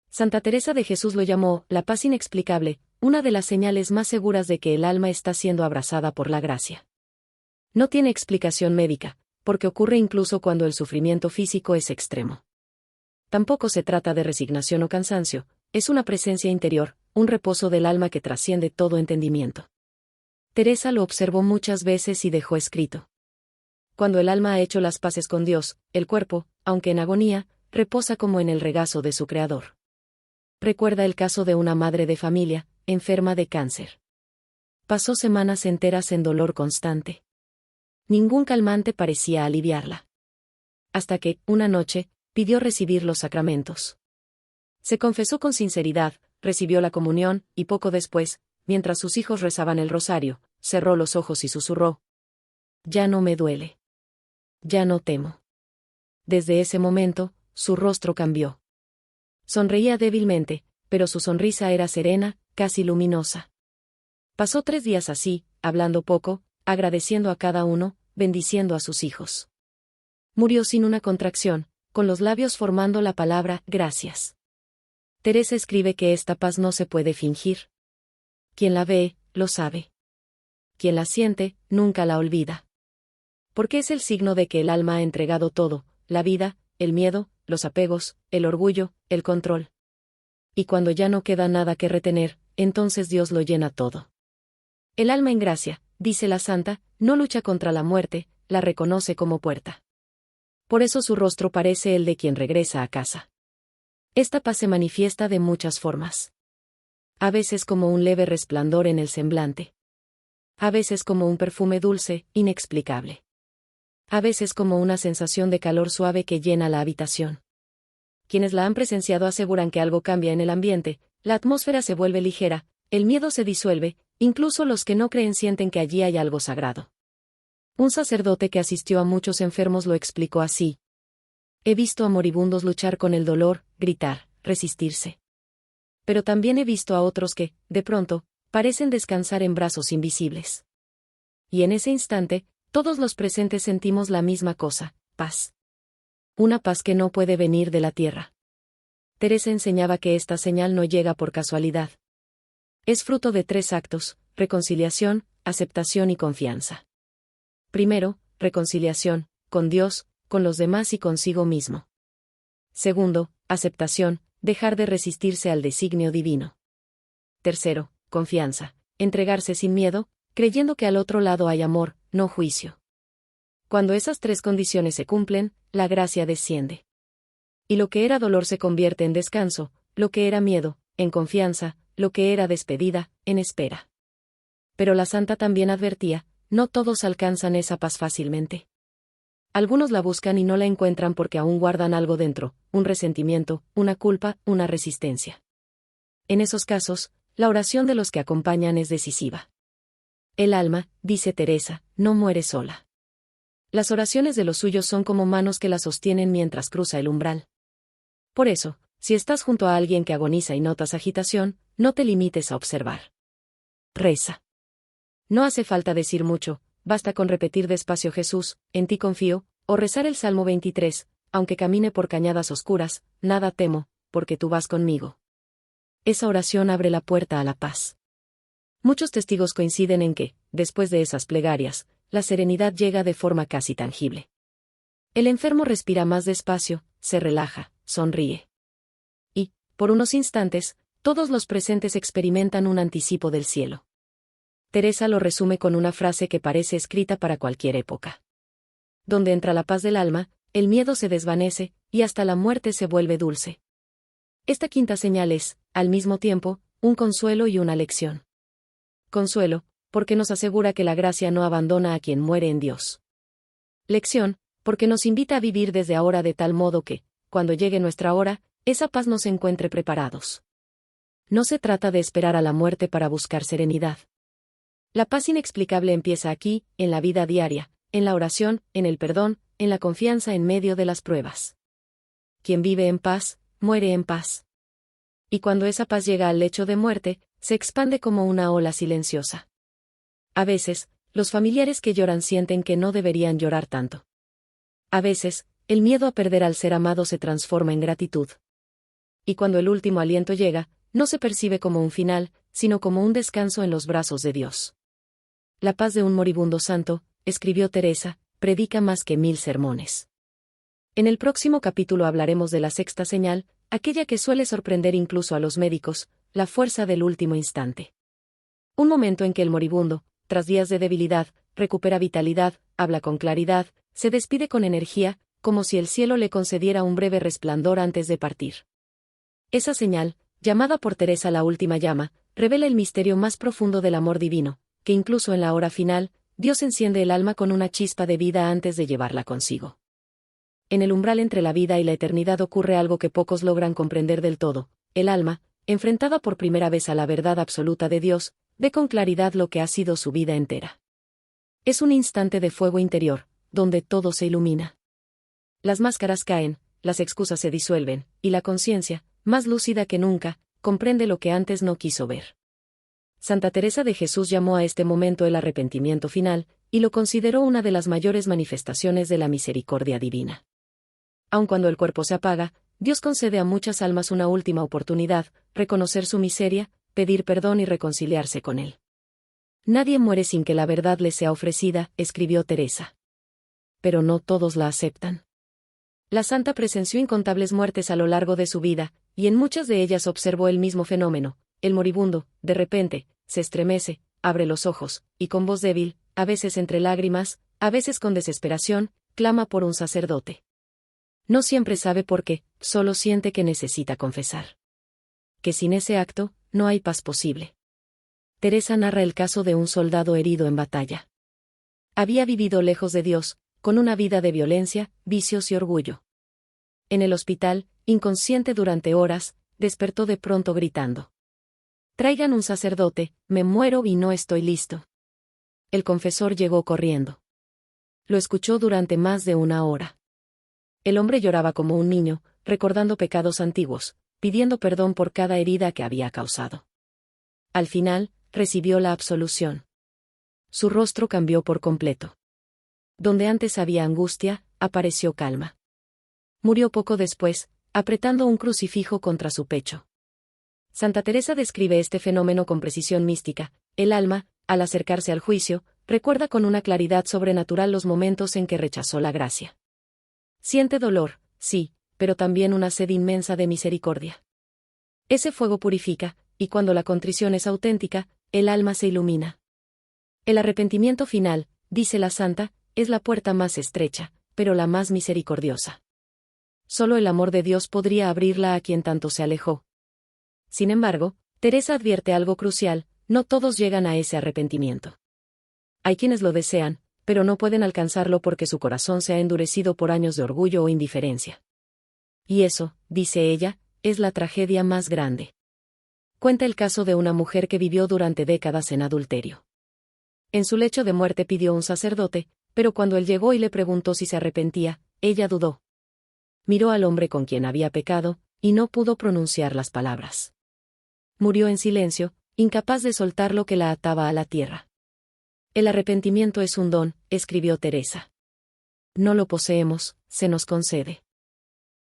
Santa Teresa de Jesús lo llamó la paz inexplicable, una de las señales más seguras de que el alma está siendo abrazada por la gracia. No tiene explicación médica, porque ocurre incluso cuando el sufrimiento físico es extremo. Tampoco se trata de resignación o cansancio, es una presencia interior, un reposo del alma que trasciende todo entendimiento. Teresa lo observó muchas veces y dejó escrito. Cuando el alma ha hecho las paces con Dios, el cuerpo, aunque en agonía, reposa como en el regazo de su Creador. Recuerda el caso de una madre de familia, enferma de cáncer. Pasó semanas enteras en dolor constante. Ningún calmante parecía aliviarla. Hasta que, una noche, pidió recibir los sacramentos. Se confesó con sinceridad, recibió la comunión, y poco después, mientras sus hijos rezaban el rosario, cerró los ojos y susurró: «Ya no me duele. Ya no temo». Desde ese momento, su rostro cambió. Sonreía débilmente, pero su sonrisa era serena, casi luminosa. Pasó 3 días así, hablando poco, agradeciendo a cada uno, bendiciendo a sus hijos. Murió sin una contracción, con los labios formando la palabra gracias. Teresa escribe que esta paz no se puede fingir. Quien la ve, lo sabe. Quien la siente, nunca la olvida. Porque es el signo de que el alma ha entregado todo: la vida, el miedo, los apegos, el orgullo, el control. Y cuando ya no queda nada que retener, entonces Dios lo llena todo. El alma en gracia, dice la santa, no lucha contra la muerte, la reconoce como puerta. Por eso su rostro parece el de quien regresa a casa. Esta paz se manifiesta de muchas formas. A veces como un leve resplandor en el semblante. A veces como un perfume dulce, inexplicable. A veces como una sensación de calor suave que llena la habitación. Quienes la han presenciado aseguran que algo cambia en el ambiente, la atmósfera se vuelve ligera, el miedo se disuelve, incluso los que no creen sienten que allí hay algo sagrado. Un sacerdote que asistió a muchos enfermos lo explicó así. He visto a moribundos luchar con el dolor, gritar, resistirse. Pero también he visto a otros que, de pronto, parecen descansar en brazos invisibles. Y en ese instante, todos los presentes sentimos la misma cosa, paz. Una paz que no puede venir de la tierra. Teresa enseñaba que esta señal no llega por casualidad. Es fruto de 3 actos: reconciliación, aceptación y confianza. Primero, reconciliación, con Dios, con los demás y consigo mismo. Segundo, aceptación, dejar de resistirse al designio divino. Tercero, confianza, entregarse sin miedo, creyendo que al otro lado hay amor, no juicio. Cuando esas 3 condiciones se cumplen, la gracia desciende. Y lo que era dolor se convierte en descanso, lo que era miedo, en confianza, lo que era despedida, en espera. Pero la santa también advertía, no todos alcanzan esa paz fácilmente. Algunos la buscan y no la encuentran porque aún guardan algo dentro, un resentimiento, una culpa, una resistencia. En esos casos, la oración de los que acompañan es decisiva. El alma, dice Teresa, no muere sola. Las oraciones de los suyos son como manos que la sostienen mientras cruza el umbral. Por eso, si estás junto a alguien que agoniza y notas agitación, no te limites a observar. Reza. No hace falta decir mucho, basta con repetir despacio Jesús, en ti confío, o rezar el Salmo 23, aunque camine por cañadas oscuras, nada temo, porque tú vas conmigo. Esa oración abre la puerta a la paz. Muchos testigos coinciden en que, después de esas plegarias, la serenidad llega de forma casi tangible. El enfermo respira más despacio, se relaja, sonríe. Y, por unos instantes, todos los presentes experimentan un anticipo del cielo. Teresa lo resume con una frase que parece escrita para cualquier época. Donde entra la paz del alma, el miedo se desvanece, y hasta la muerte se vuelve dulce. Esta quinta señal es, al mismo tiempo, un consuelo y una lección. Consuelo, porque nos asegura que la gracia no abandona a quien muere en Dios. Lección, porque nos invita a vivir desde ahora de tal modo que, cuando llegue nuestra hora, esa paz nos encuentre preparados. No se trata de esperar a la muerte para buscar serenidad. La paz inexplicable empieza aquí, en la vida diaria, en la oración, en el perdón, en la confianza en medio de las pruebas. Quien vive en paz, muere en paz. Y cuando esa paz llega al lecho de muerte, se expande como una ola silenciosa. A veces, los familiares que lloran sienten que no deberían llorar tanto. A veces, el miedo a perder al ser amado se transforma en gratitud. Y cuando el último aliento llega, no se percibe como un final, sino como un descanso en los brazos de Dios. La paz de un moribundo santo, escribió Teresa, predica más que 1000 sermones. En el próximo capítulo hablaremos de la sexta señal, aquella que suele sorprender incluso a los médicos, la fuerza del último instante. Un momento en que el moribundo, tras días de debilidad, recupera vitalidad, habla con claridad, se despide con energía, como si el cielo le concediera un breve resplandor antes de partir. Esa señal, llamada por Teresa la última llama, revela el misterio más profundo del amor divino, que incluso en la hora final, Dios enciende el alma con una chispa de vida antes de llevarla consigo. En el umbral entre la vida y la eternidad ocurre algo que pocos logran comprender del todo. El alma, enfrentada por primera vez a la verdad absoluta de Dios, ve con claridad lo que ha sido su vida entera. Es un instante de fuego interior, donde todo se ilumina. Las máscaras caen, las excusas se disuelven, y la conciencia, más lúcida que nunca, comprende lo que antes no quiso ver. Santa Teresa de Jesús llamó a este momento el arrepentimiento final, y lo consideró una de las mayores manifestaciones de la misericordia divina. Aun cuando el cuerpo se apaga, Dios concede a muchas almas una última oportunidad, reconocer su miseria, pedir perdón y reconciliarse con Él. Nadie muere sin que la verdad le sea ofrecida, escribió Teresa. Pero no todos la aceptan. La santa presenció incontables muertes a lo largo de su vida, y en muchas de ellas observó el mismo fenómeno. El moribundo, de repente, se estremece, abre los ojos, y con voz débil, a veces entre lágrimas, a veces con desesperación, clama por un sacerdote. No siempre sabe por qué, solo siente que necesita confesar. Que sin ese acto, no hay paz posible. Teresa narra el caso de un soldado herido en batalla. Había vivido lejos de Dios, con una vida de violencia, vicios y orgullo. En el hospital, inconsciente durante horas, despertó de pronto gritando: «Traigan un sacerdote, me muero y no estoy listo». El confesor llegó corriendo. Lo escuchó durante más de una hora. El hombre lloraba como un niño, recordando pecados antiguos, pidiendo perdón por cada herida que había causado. Al final, recibió la absolución. Su rostro cambió por completo. Donde antes había angustia, apareció calma. Murió poco después, apretando un crucifijo contra su pecho. Santa Teresa describe este fenómeno con precisión mística. El alma, al acercarse al juicio, recuerda con una claridad sobrenatural los momentos en que rechazó la gracia. Siente dolor, sí, pero también una sed inmensa de misericordia. Ese fuego purifica, y cuando la contrición es auténtica, el alma se ilumina. El arrepentimiento final, dice la santa, es la puerta más estrecha, pero la más misericordiosa. Solo el amor de Dios podría abrirla a quien tanto se alejó. Sin embargo, Teresa advierte algo crucial: no todos llegan a ese arrepentimiento. Hay quienes lo desean, pero no pueden alcanzarlo porque su corazón se ha endurecido por años de orgullo o indiferencia. Y eso, dice ella, es la tragedia más grande. Cuenta el caso de una mujer que vivió durante décadas en adulterio. En su lecho de muerte pidió un sacerdote, pero cuando él llegó y le preguntó si se arrepentía, ella dudó. Miró al hombre con quien había pecado, y no pudo pronunciar las palabras. Murió en silencio, incapaz de soltar lo que la ataba a la tierra. El arrepentimiento es un don, escribió Teresa. No lo poseemos, se nos concede.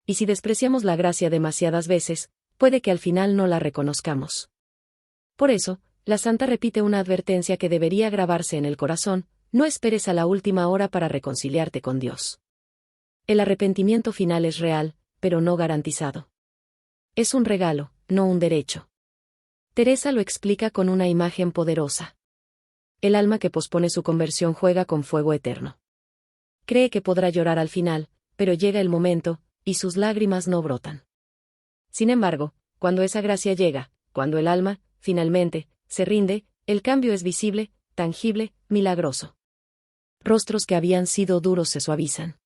Y si despreciamos la gracia demasiadas veces, puede que al final no la reconozcamos. Por eso, la santa repite una advertencia que debería grabarse en el corazón: no esperes a la última hora para reconciliarte con Dios. El arrepentimiento final es real, pero no garantizado. Es un regalo, no un derecho. Teresa lo explica con una imagen poderosa. El alma que pospone su conversión juega con fuego eterno. Cree que podrá llorar al final, pero llega el momento, y sus lágrimas no brotan. Sin embargo, cuando esa gracia llega, cuando el alma, finalmente, se rinde, el cambio es visible, tangible, milagroso. Rostros que habían sido duros se suavizan.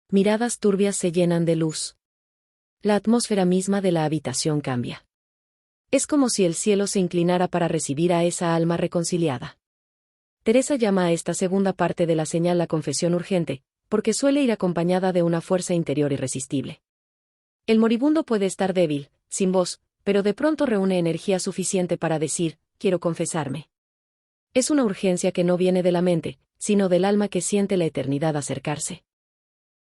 Miradas turbias se llenan de luz. La atmósfera misma de la habitación cambia. Es como si el cielo se inclinara para recibir a esa alma reconciliada. Teresa llama a esta segunda parte de la señal la confesión urgente, porque suele ir acompañada de una fuerza interior irresistible. El moribundo puede estar débil, sin voz, pero de pronto reúne energía suficiente para decir: quiero confesarme. Es una urgencia que no viene de la mente, sino del alma que siente la eternidad acercarse.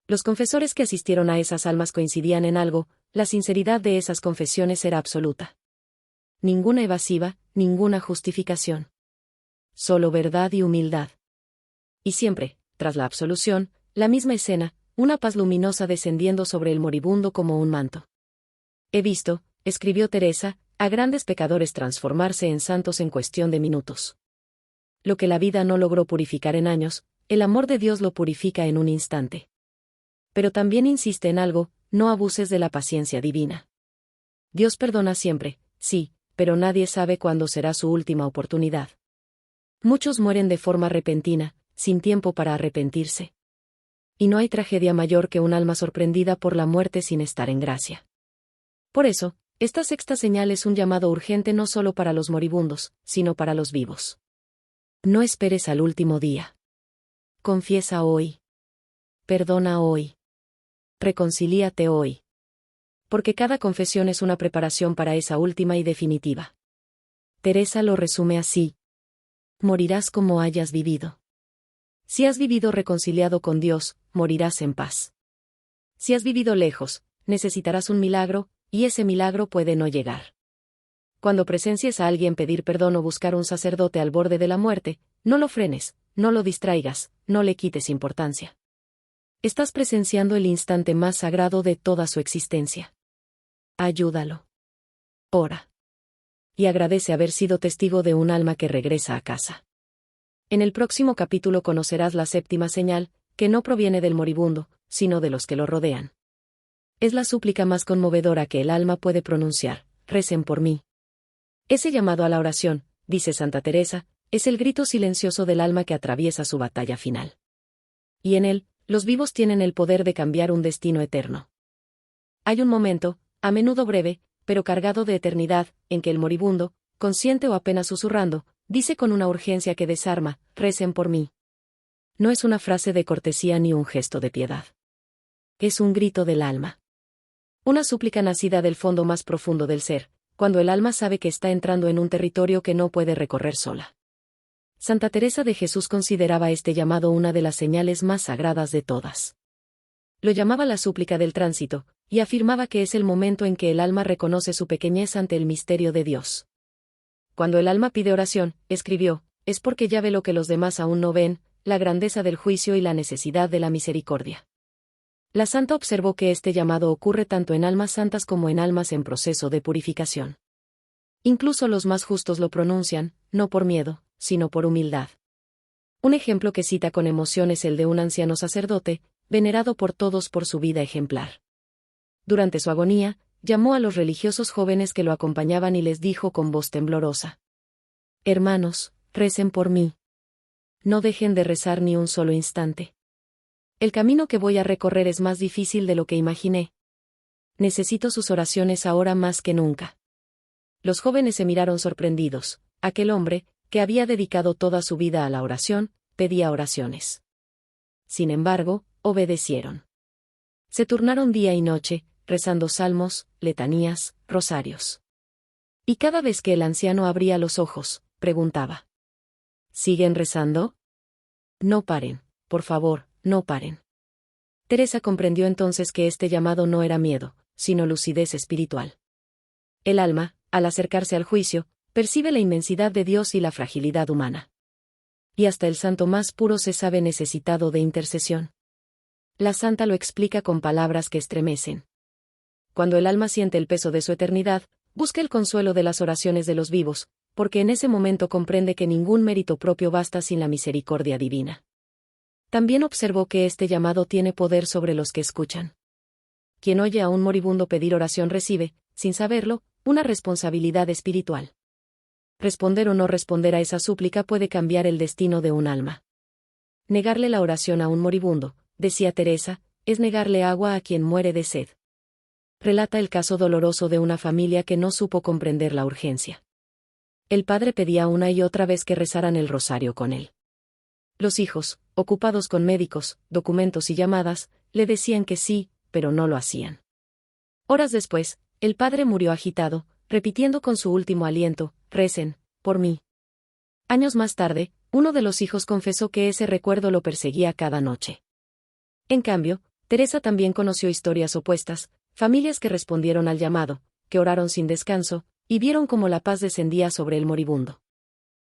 Los confesores que asistieron a esas almas coincidían en algo: la sinceridad de esas confesiones era absoluta. Ninguna evasiva, ninguna justificación. Solo verdad y humildad. Y siempre, tras la absolución, la misma escena: una paz luminosa descendiendo sobre el moribundo como un manto. He visto, escribió Teresa, a grandes pecadores transformarse en santos en cuestión de minutos. Lo que la vida no logró purificar en años, el amor de Dios lo purifica en un instante. Pero también insiste en algo: no abuses de la paciencia divina. Dios perdona siempre, sí, pero nadie sabe cuándo será su última oportunidad. Muchos mueren de forma repentina, sin tiempo para arrepentirse. Y no hay tragedia mayor que un alma sorprendida por la muerte sin estar en gracia. Por eso, esta sexta señal es un llamado urgente no solo para los moribundos, sino para los vivos. No esperes al último día. Confiesa hoy. Perdona hoy. Reconcilíate hoy. Porque cada confesión es una preparación para esa última y definitiva. Teresa lo resume así: morirás como hayas vivido. Si has vivido reconciliado con Dios, morirás en paz. Si has vivido lejos, necesitarás un milagro, y ese milagro puede no llegar. Cuando presencies a alguien pedir perdón o buscar un sacerdote al borde de la muerte, no lo frenes, no lo distraigas, no le quites importancia. Estás presenciando el instante más sagrado de toda su existencia. Ayúdalo. Ora. Y agradece haber sido testigo de un alma que regresa a casa. En el próximo capítulo conocerás la séptima señal, que no proviene del moribundo, sino de los que lo rodean. Es la súplica más conmovedora que el alma puede pronunciar: recen por mí. Ese llamado a la oración, dice Santa Teresa, es el grito silencioso del alma que atraviesa su batalla final. Y en él, los vivos tienen el poder de cambiar un destino eterno. Hay un momento, a menudo breve, pero cargado de eternidad, en que el moribundo, consciente o apenas susurrando, dice con una urgencia que desarma: recen por mí. No es una frase de cortesía ni un gesto de piedad. Es un grito del alma. Una súplica nacida del fondo más profundo del ser, cuando el alma sabe que está entrando en un territorio que no puede recorrer sola. Santa Teresa de Jesús consideraba este llamado una de las señales más sagradas de todas. Lo llamaba la súplica del tránsito, y afirmaba que es el momento en que el alma reconoce su pequeñez ante el misterio de Dios. Cuando el alma pide oración, escribió, es porque ya ve lo que los demás aún no ven, la grandeza del juicio y la necesidad de la misericordia. La santa observó que este llamado ocurre tanto en almas santas como en almas en proceso de purificación. Incluso los más justos lo pronuncian, no por miedo, sino por humildad. Un ejemplo que cita con emoción es el de un anciano sacerdote, venerado por todos por su vida ejemplar. Durante su agonía, llamó a los religiosos jóvenes que lo acompañaban y les dijo con voz temblorosa: hermanos, recen por mí. No dejen de rezar ni un solo instante. El camino que voy a recorrer es más difícil de lo que imaginé. Necesito sus oraciones ahora más que nunca. Los jóvenes se miraron sorprendidos. Aquel hombre, que había dedicado toda su vida a la oración, pedía oraciones. Sin embargo, obedecieron. Se turnaron día y noche, rezando salmos, letanías, rosarios. Y cada vez que el anciano abría los ojos, preguntaba: ¿siguen rezando? No paren, por favor, no paren. Teresa comprendió entonces que este llamado no era miedo, sino lucidez espiritual. El alma, al acercarse al juicio, percibe la inmensidad de Dios y la fragilidad humana. Y hasta el santo más puro se sabe necesitado de intercesión. La santa lo explica con palabras que estremecen. Cuando el alma siente el peso de su eternidad, busca el consuelo de las oraciones de los vivos, porque en ese momento comprende que ningún mérito propio basta sin la misericordia divina. También observó que este llamado tiene poder sobre los que escuchan. Quien oye a un moribundo pedir oración recibe, sin saberlo, una responsabilidad espiritual. Responder o no responder a esa súplica puede cambiar el destino de un alma. Negarle la oración a un moribundo, decía Teresa, es negarle agua a quien muere de sed. Relata el caso doloroso de una familia que no supo comprender la urgencia. El padre pedía una y otra vez que rezaran el rosario con él. Los hijos, ocupados con médicos, documentos y llamadas, le decían que sí, pero no lo hacían. Horas después, el padre murió agitado, repitiendo con su último aliento: recen, por mí. Años más tarde, uno de los hijos confesó que ese recuerdo lo perseguía cada noche. En cambio, Teresa también conoció historias opuestas, familias que respondieron al llamado, que oraron sin descanso, y vieron cómo la paz descendía sobre el moribundo.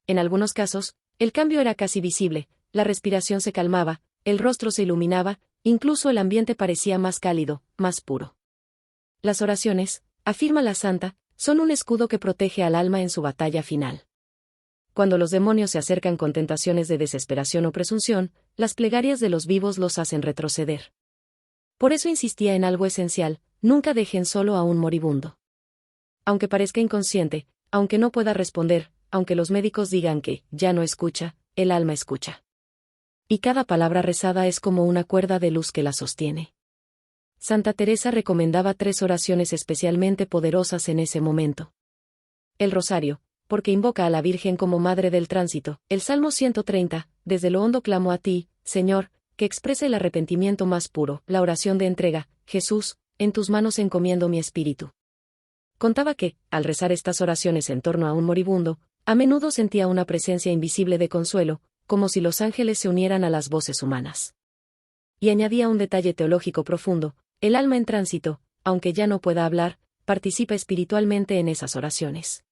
En algunos casos, el cambio era casi visible, la respiración se calmaba, el rostro se iluminaba, incluso el ambiente parecía más cálido, más puro. Las oraciones, afirma la santa, son un escudo que protege al alma en su batalla final. Cuando los demonios se acercan con tentaciones de desesperación o presunción, las plegarias de los vivos los hacen retroceder. Por eso insistía en algo esencial: nunca dejen solo a un moribundo. Aunque parezca inconsciente, aunque no pueda responder, aunque los médicos digan que ya no escucha, el alma escucha. Y cada palabra rezada es como una cuerda de luz que la sostiene. Santa Teresa recomendaba 3 oraciones especialmente poderosas en ese momento. El rosario, porque invoca a la Virgen como Madre del Tránsito; el Salmo 130, desde lo hondo clamo a ti, Señor, que expresa el arrepentimiento más puro; la oración de entrega: Jesús, en tus manos encomiendo mi espíritu. Contaba que, al rezar estas oraciones en torno a un moribundo, a menudo sentía una presencia invisible de consuelo, como si los ángeles se unieran a las voces humanas. Y añadía un detalle teológico profundo: el alma en tránsito, aunque ya no pueda hablar, participa espiritualmente en esas oraciones.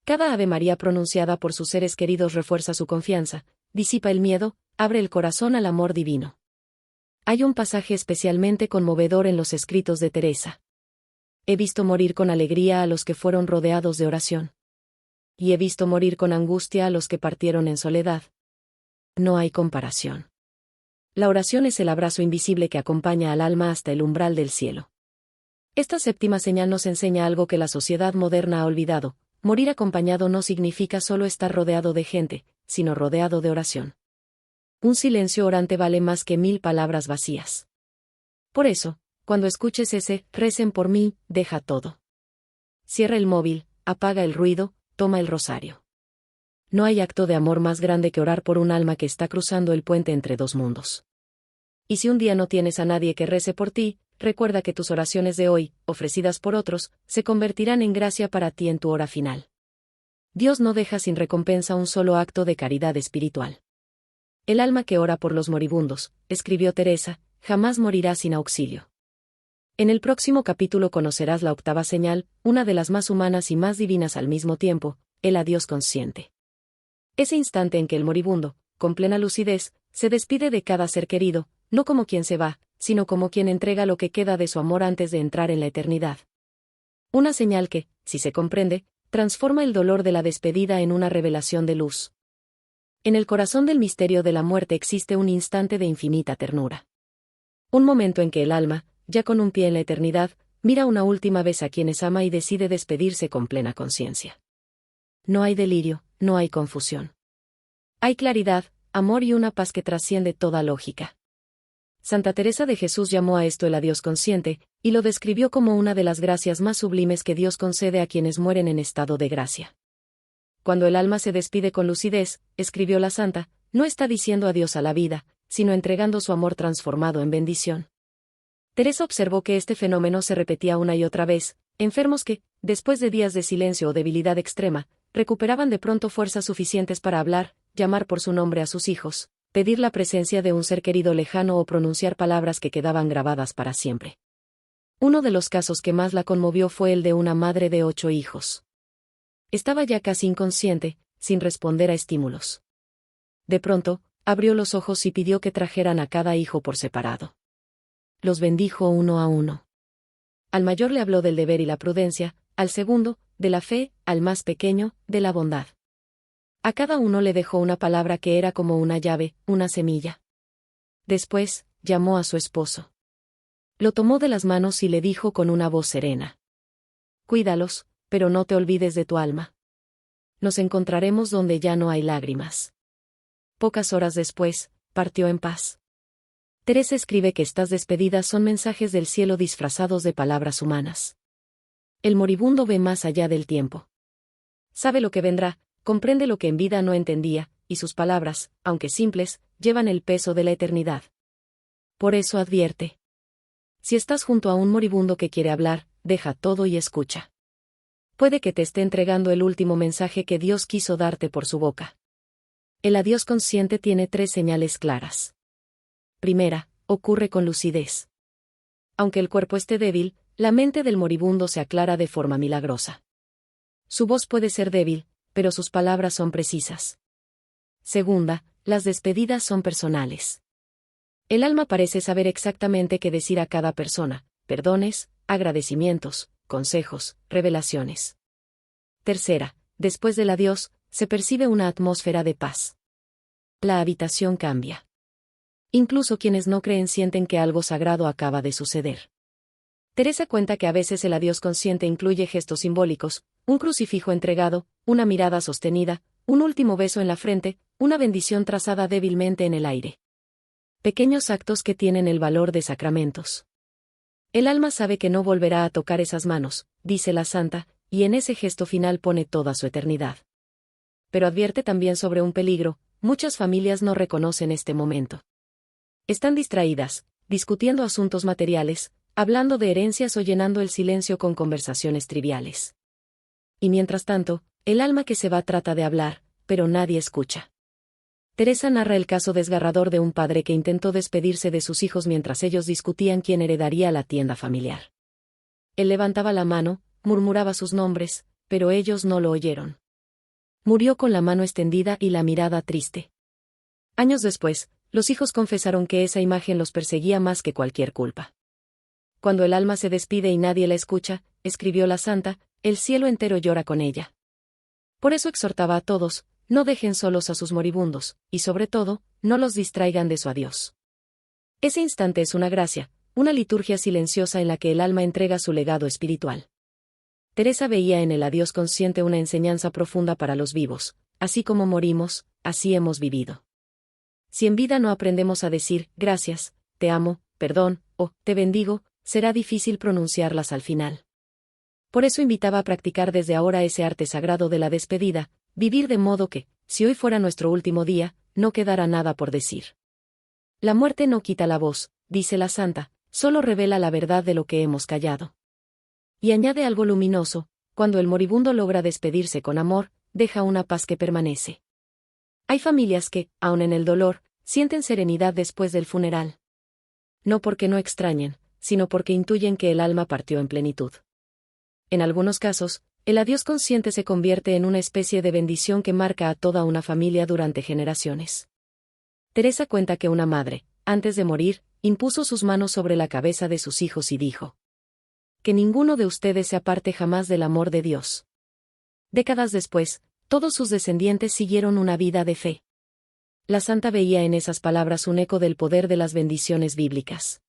Cada Ave María pronunciada por sus seres queridos refuerza su confianza, disipa el miedo, abre el corazón al amor divino. Hay un pasaje especialmente conmovedor en los escritos de Teresa. He visto morir con alegría a los que fueron rodeados de oración. Y he visto morir con angustia a los que partieron en soledad. No hay comparación. La oración es el abrazo invisible que acompaña al alma hasta el umbral del cielo. Esta séptima señal nos enseña algo que la sociedad moderna ha olvidado: morir acompañado no significa solo estar rodeado de gente, sino rodeado de oración. Un silencio orante vale más que 1000 palabras vacías. Por eso, cuando escuches ese «recen por mí», deja todo. Cierra el móvil, apaga el ruido, toma el rosario. No hay acto de amor más grande que orar por un alma que está cruzando el puente entre dos mundos. Y si un día no tienes a nadie que rece por ti, recuerda que tus oraciones de hoy, ofrecidas por otros, se convertirán en gracia para ti en tu hora final. Dios no deja sin recompensa un solo acto de caridad espiritual. El alma que ora por los moribundos, escribió Teresa, jamás morirá sin auxilio. En el próximo capítulo conocerás la octava señal, una de las más humanas y más divinas al mismo tiempo, el adiós consciente. Ese instante en que el moribundo, con plena lucidez, se despide de cada ser querido, no como quien se va, sino como quien entrega lo que queda de su amor antes de entrar en la eternidad. Una señal que, si se comprende, transforma el dolor de la despedida en una revelación de luz. En el corazón del misterio de la muerte existe un instante de infinita ternura. Un momento en que el alma, ya con un pie en la eternidad, mira una última vez a quienes ama y decide despedirse con plena conciencia. No hay delirio, no hay confusión. Hay claridad, amor y una paz que trasciende toda lógica. Santa Teresa de Jesús llamó a esto el adiós consciente, y lo describió como una de las gracias más sublimes que Dios concede a quienes mueren en estado de gracia. Cuando el alma se despide con lucidez, escribió la santa, no está diciendo adiós a la vida, sino entregando su amor transformado en bendición. Teresa observó que este fenómeno se repetía una y otra vez: enfermos que, después de días de silencio o debilidad extrema, recuperaban de pronto fuerzas suficientes para hablar, llamar por su nombre a sus hijos, pedir la presencia de un ser querido lejano o pronunciar palabras que quedaban grabadas para siempre. Uno de los casos que más la conmovió fue el de una madre de 8 hijos. Estaba ya casi inconsciente, sin responder a estímulos. De pronto, abrió los ojos y pidió que trajeran a cada hijo por separado. Los bendijo uno a uno. Al mayor le habló del deber y la prudencia, al segundo, de la fe, al más pequeño, de la bondad. A cada uno le dejó una palabra que era como una llave, una semilla. Después, llamó a su esposo. Lo tomó de las manos y le dijo con una voz serena: cuídalos, pero no te olvides de tu alma. Nos encontraremos donde ya no hay lágrimas. Pocas horas después, partió en paz. Teresa escribe que estas despedidas son mensajes del cielo disfrazados de palabras humanas. El moribundo ve más allá del tiempo. Sabe lo que vendrá, comprende lo que en vida no entendía, y sus palabras, aunque simples, llevan el peso de la eternidad. Por eso advierte: si estás junto a un moribundo que quiere hablar, deja todo y escucha. Puede que te esté entregando el último mensaje que Dios quiso darte por su boca. El adiós consciente tiene 3 señales claras. Primera, ocurre con lucidez. Aunque el cuerpo esté débil, la mente del moribundo se aclara de forma milagrosa. Su voz puede ser débil, pero sus palabras son precisas. Segunda, las despedidas son personales. El alma parece saber exactamente qué decir a cada persona: perdones, agradecimientos, consejos, revelaciones. Tercera, después del adiós, se percibe una atmósfera de paz. La habitación cambia. Incluso quienes no creen sienten que algo sagrado acaba de suceder. Teresa cuenta que a veces el adiós consciente incluye gestos simbólicos: un crucifijo entregado, una mirada sostenida, un último beso en la frente, una bendición trazada débilmente en el aire. Pequeños actos que tienen el valor de sacramentos. El alma sabe que no volverá a tocar esas manos, dice la santa, y en ese gesto final pone toda su eternidad. Pero advierte también sobre un peligro: muchas familias no reconocen este momento. Están distraídas, discutiendo asuntos materiales, hablando de herencias o llenando el silencio con conversaciones triviales. Y mientras tanto, el alma que se va trata de hablar, pero nadie escucha. Teresa narra el caso desgarrador de un padre que intentó despedirse de sus hijos mientras ellos discutían quién heredaría la tienda familiar. Él levantaba la mano, murmuraba sus nombres, pero ellos no lo oyeron. Murió con la mano extendida y la mirada triste. Años después, los hijos confesaron que esa imagen los perseguía más que cualquier culpa. Cuando el alma se despide y nadie la escucha, escribió la santa, el cielo entero llora con ella. Por eso exhortaba a todos: no dejen solos a sus moribundos, y sobre todo, no los distraigan de su adiós. Ese instante es una gracia, una liturgia silenciosa en la que el alma entrega su legado espiritual. Teresa veía en el adiós consciente una enseñanza profunda para los vivos: así como morimos, así hemos vivido. Si en vida no aprendemos a decir gracias, te amo, perdón, o te bendigo, será difícil pronunciarlas al final. Por eso invitaba a practicar desde ahora ese arte sagrado de la despedida, vivir de modo que, si hoy fuera nuestro último día, no quedara nada por decir. La muerte no quita la voz, dice la santa, solo revela la verdad de lo que hemos callado. Y añade algo luminoso: cuando el moribundo logra despedirse con amor, deja una paz que permanece. Hay familias que, aun en el dolor, sienten serenidad después del funeral. No porque no extrañen, sino porque intuyen que el alma partió en plenitud. En algunos casos, el adiós consciente se convierte en una especie de bendición que marca a toda una familia durante generaciones. Teresa cuenta que una madre, antes de morir, impuso sus manos sobre la cabeza de sus hijos y dijo: que ninguno de ustedes se aparte jamás del amor de Dios. Décadas después, todos sus descendientes siguieron una vida de fe. La santa veía en esas palabras un eco del poder de las bendiciones bíblicas.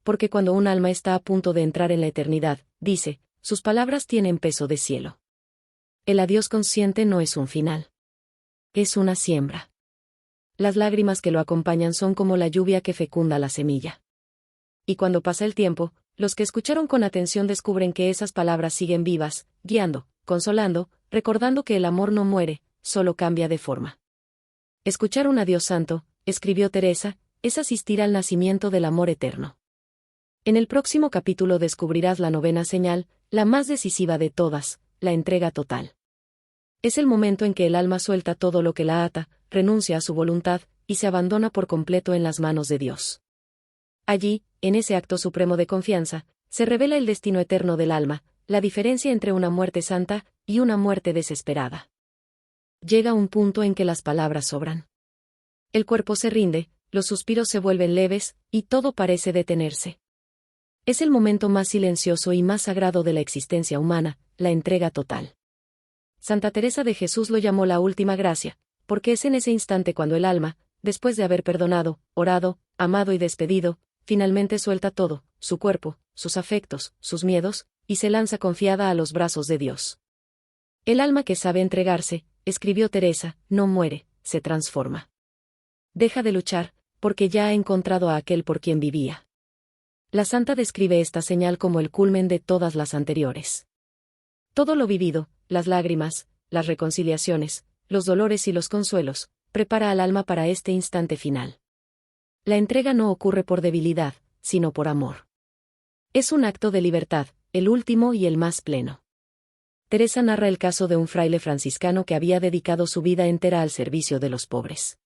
Porque cuando un alma está a punto de entrar en la eternidad, dice, sus palabras tienen peso de cielo. El adiós consciente no es un final. Es una siembra. Las lágrimas que lo acompañan son como la lluvia que fecunda la semilla. Y cuando pasa el tiempo, los que escucharon con atención descubren que esas palabras siguen vivas, guiando, consolando, recordando que el amor no muere, solo cambia de forma. Escuchar un adiós santo, escribió Teresa, es asistir al nacimiento del amor eterno. En el próximo capítulo descubrirás la novena señal, la más decisiva de todas, la entrega total. Es el momento en que el alma suelta todo lo que la ata, renuncia a su voluntad, y se abandona por completo en las manos de Dios. Allí, en ese acto supremo de confianza, se revela el destino eterno del alma, la diferencia entre una muerte santa y una muerte desesperada. Llega un punto en que las palabras sobran. El cuerpo se rinde, los suspiros se vuelven leves, y todo parece detenerse. Es el momento más silencioso y más sagrado de la existencia humana, la entrega total. Santa Teresa de Jesús lo llamó la última gracia, porque es en ese instante cuando el alma, después de haber perdonado, orado, amado y despedido, finalmente suelta todo, su cuerpo, sus afectos, sus miedos, y se lanza confiada a los brazos de Dios. El alma que sabe entregarse, escribió Teresa, no muere, se transforma. Deja de luchar, porque ya ha encontrado a aquel por quien vivía. La santa describe esta señal como el culmen de todas las anteriores. Todo lo vivido, las lágrimas, las reconciliaciones, los dolores y los consuelos, prepara al alma para este instante final. La entrega no ocurre por debilidad, sino por amor. Es un acto de libertad, el último y el más pleno. Teresa narra el caso de un fraile franciscano que había dedicado su vida entera al servicio de los pobres.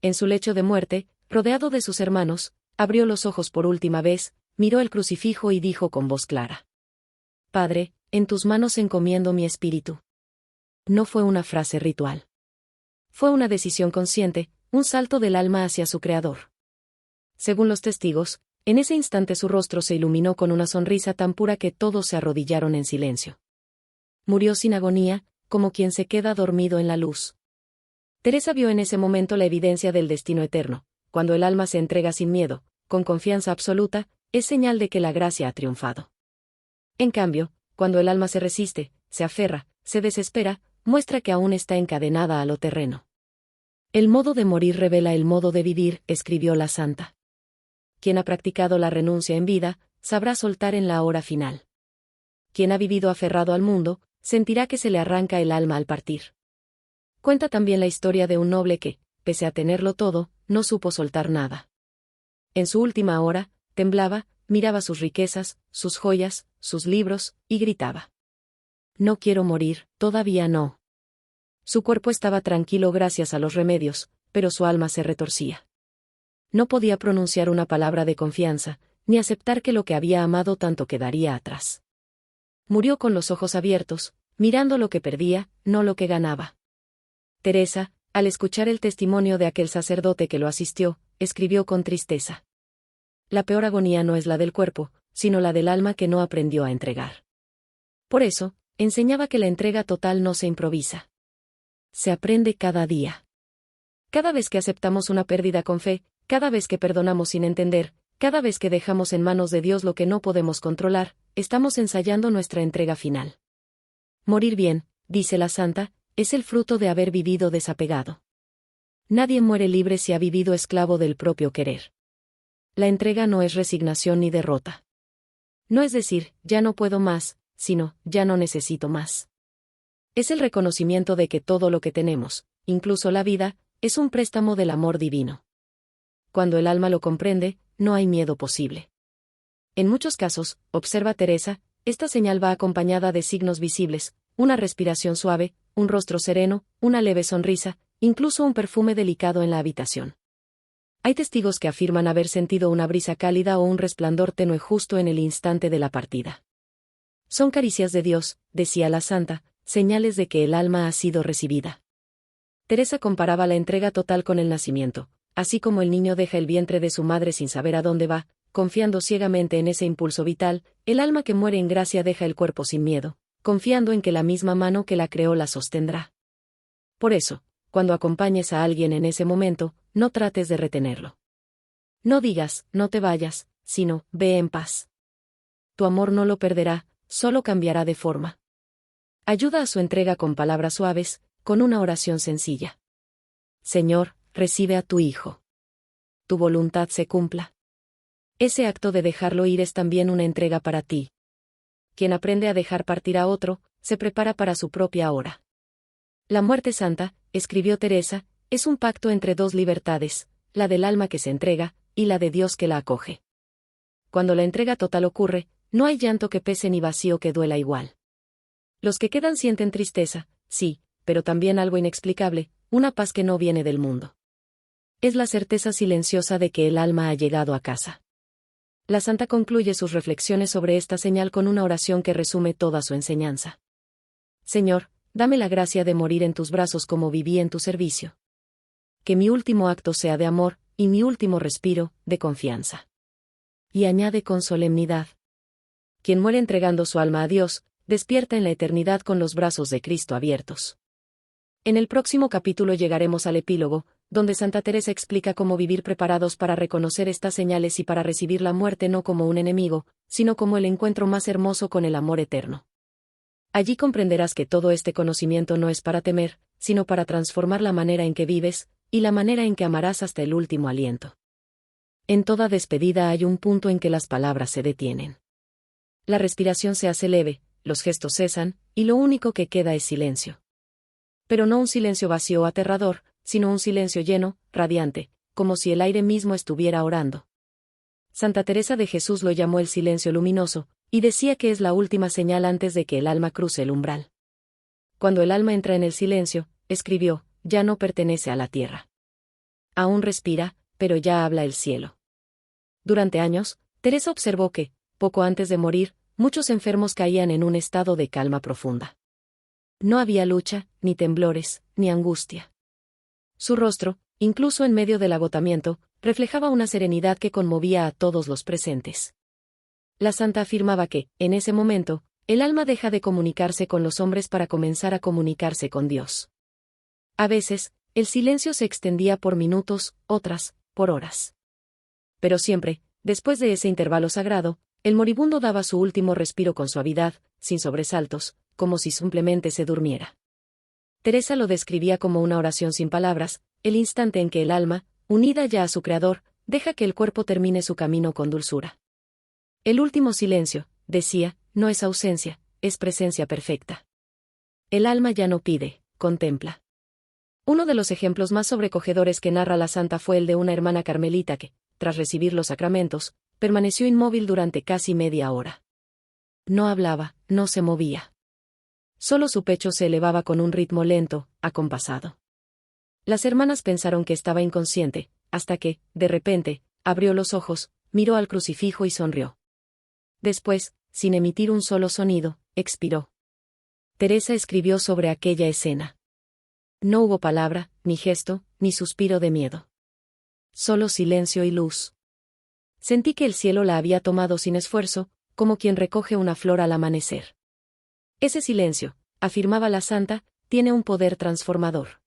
En su lecho de muerte, rodeado de sus hermanos, abrió los ojos por última vez, miró el crucifijo y dijo con voz clara: Padre, en tus manos encomiendo mi espíritu. No fue una frase ritual. Fue una decisión consciente, un salto del alma hacia su Creador. Según los testigos, en ese instante su rostro se iluminó con una sonrisa tan pura que todos se arrodillaron en silencio. Murió sin agonía, como quien se queda dormido en la luz. Teresa vio en ese momento la evidencia del destino eterno. Cuando el alma se entrega sin miedo, con confianza absoluta, es señal de que la gracia ha triunfado. En cambio, cuando el alma se resiste, se aferra, se desespera, muestra que aún está encadenada a lo terreno. El modo de morir revela el modo de vivir, escribió la santa. Quien ha practicado la renuncia en vida, sabrá soltar en la hora final. Quien ha vivido aferrado al mundo, sentirá que se le arranca el alma al partir. Cuenta también la historia de un noble que, pese a tenerlo todo, no supo soltar nada. En su última hora, temblaba, miraba sus riquezas, sus joyas, sus libros, y gritaba: No quiero morir, todavía no. Su cuerpo estaba tranquilo gracias a los remedios, pero su alma se retorcía. No podía pronunciar una palabra de confianza, ni aceptar que lo que había amado tanto quedaría atrás. Murió con los ojos abiertos, mirando lo que perdía, no lo que ganaba. Teresa, al escuchar el testimonio de aquel sacerdote que lo asistió, escribió con tristeza: La peor agonía no es la del cuerpo, sino la del alma que no aprendió a entregar. Por eso, enseñaba que la entrega total no se improvisa. Se aprende cada día. Cada vez que aceptamos una pérdida con fe, cada vez que perdonamos sin entender, cada vez que dejamos en manos de Dios lo que no podemos controlar, estamos ensayando nuestra entrega final. Morir bien, dice la santa, es el fruto de haber vivido desapegado. Nadie muere libre si ha vivido esclavo del propio querer. La entrega no es resignación ni derrota. No es decir, ya no puedo más, sino, ya no necesito más. Es el reconocimiento de que todo lo que tenemos, incluso la vida, es un préstamo del amor divino. Cuando el alma lo comprende, no hay miedo posible. En muchos casos, observa Teresa, esta señal va acompañada de signos visibles, una respiración suave, un rostro sereno, una leve sonrisa, incluso un perfume delicado en la habitación. Hay testigos que afirman haber sentido una brisa cálida o un resplandor tenue justo en el instante de la partida. Son caricias de Dios, decía la santa, señales de que el alma ha sido recibida. Teresa comparaba la entrega total con el nacimiento, así como el niño deja el vientre de su madre sin saber a dónde va, confiando ciegamente en ese impulso vital, el alma que muere en gracia deja el cuerpo sin miedo, confiando en que la misma mano que la creó la sostendrá. Por eso, cuando acompañes a alguien en ese momento, no trates de retenerlo. No digas, no te vayas, sino, ve en paz. Tu amor no lo perderá, solo cambiará de forma. Ayuda a su entrega con palabras suaves, con una oración sencilla. Señor, recibe a tu hijo. Tu voluntad se cumpla. Ese acto de dejarlo ir es también una entrega para ti. Quien aprende a dejar partir a otro, se prepara para su propia hora. La muerte santa, escribió Teresa, es un pacto entre dos libertades, la del alma que se entrega, y la de Dios que la acoge. Cuando la entrega total ocurre, no hay llanto que pese ni vacío que duela igual. Los que quedan sienten tristeza, sí, pero también algo inexplicable, una paz que no viene del mundo. Es la certeza silenciosa de que el alma ha llegado a casa. La santa concluye sus reflexiones sobre esta señal con una oración que resume toda su enseñanza. Señor, dame la gracia de morir en tus brazos como viví en tu servicio. Que mi último acto sea de amor, y mi último respiro, de confianza. Y añade con solemnidad. Quien muere entregando su alma a Dios, despierta en la eternidad con los brazos de Cristo abiertos. En el próximo capítulo llegaremos al epílogo, donde Santa Teresa explica cómo vivir preparados para reconocer estas señales y para recibir la muerte no como un enemigo, sino como el encuentro más hermoso con el amor eterno. Allí comprenderás que todo este conocimiento no es para temer, sino para transformar la manera en que vives, y la manera en que amarás hasta el último aliento. En toda despedida hay un punto en que las palabras se detienen. La respiración se hace leve, los gestos cesan, y lo único que queda es silencio. Pero no un silencio vacío o aterrador, sino un silencio lleno, radiante, como si el aire mismo estuviera orando. Santa Teresa de Jesús lo llamó el silencio luminoso, y decía que es la última señal antes de que el alma cruce el umbral. Cuando el alma entra en el silencio, escribió, ya no pertenece a la tierra. Aún respira, pero ya habla el cielo. Durante años, Teresa observó que, poco antes de morir, muchos enfermos caían en un estado de calma profunda. No había lucha, ni temblores, ni angustia. Su rostro, incluso en medio del agotamiento, reflejaba una serenidad que conmovía a todos los presentes. La santa afirmaba que, en ese momento, el alma deja de comunicarse con los hombres para comenzar a comunicarse con Dios. A veces, el silencio se extendía por minutos, otras, por horas. Pero siempre, después de ese intervalo sagrado, el moribundo daba su último respiro con suavidad, sin sobresaltos, como si simplemente se durmiera. Teresa lo describía como una oración sin palabras, el instante en que el alma, unida ya a su Creador, deja que el cuerpo termine su camino con dulzura. El último silencio, decía, no es ausencia, es presencia perfecta. El alma ya no pide, contempla. Uno de los ejemplos más sobrecogedores que narra la santa fue el de una hermana carmelita que, tras recibir los sacramentos, permaneció inmóvil durante casi media hora. No hablaba, no se movía. Solo su pecho se elevaba con un ritmo lento, acompasado. Las hermanas pensaron que estaba inconsciente, hasta que, de repente, abrió los ojos, miró al crucifijo y sonrió. Después, sin emitir un solo sonido, expiró. Teresa escribió sobre aquella escena. No hubo palabra, ni gesto, ni suspiro de miedo. Solo silencio y luz. Sentí que el cielo la había tomado sin esfuerzo, como quien recoge una flor al amanecer. Ese silencio, afirmaba la santa, tiene un poder transformador.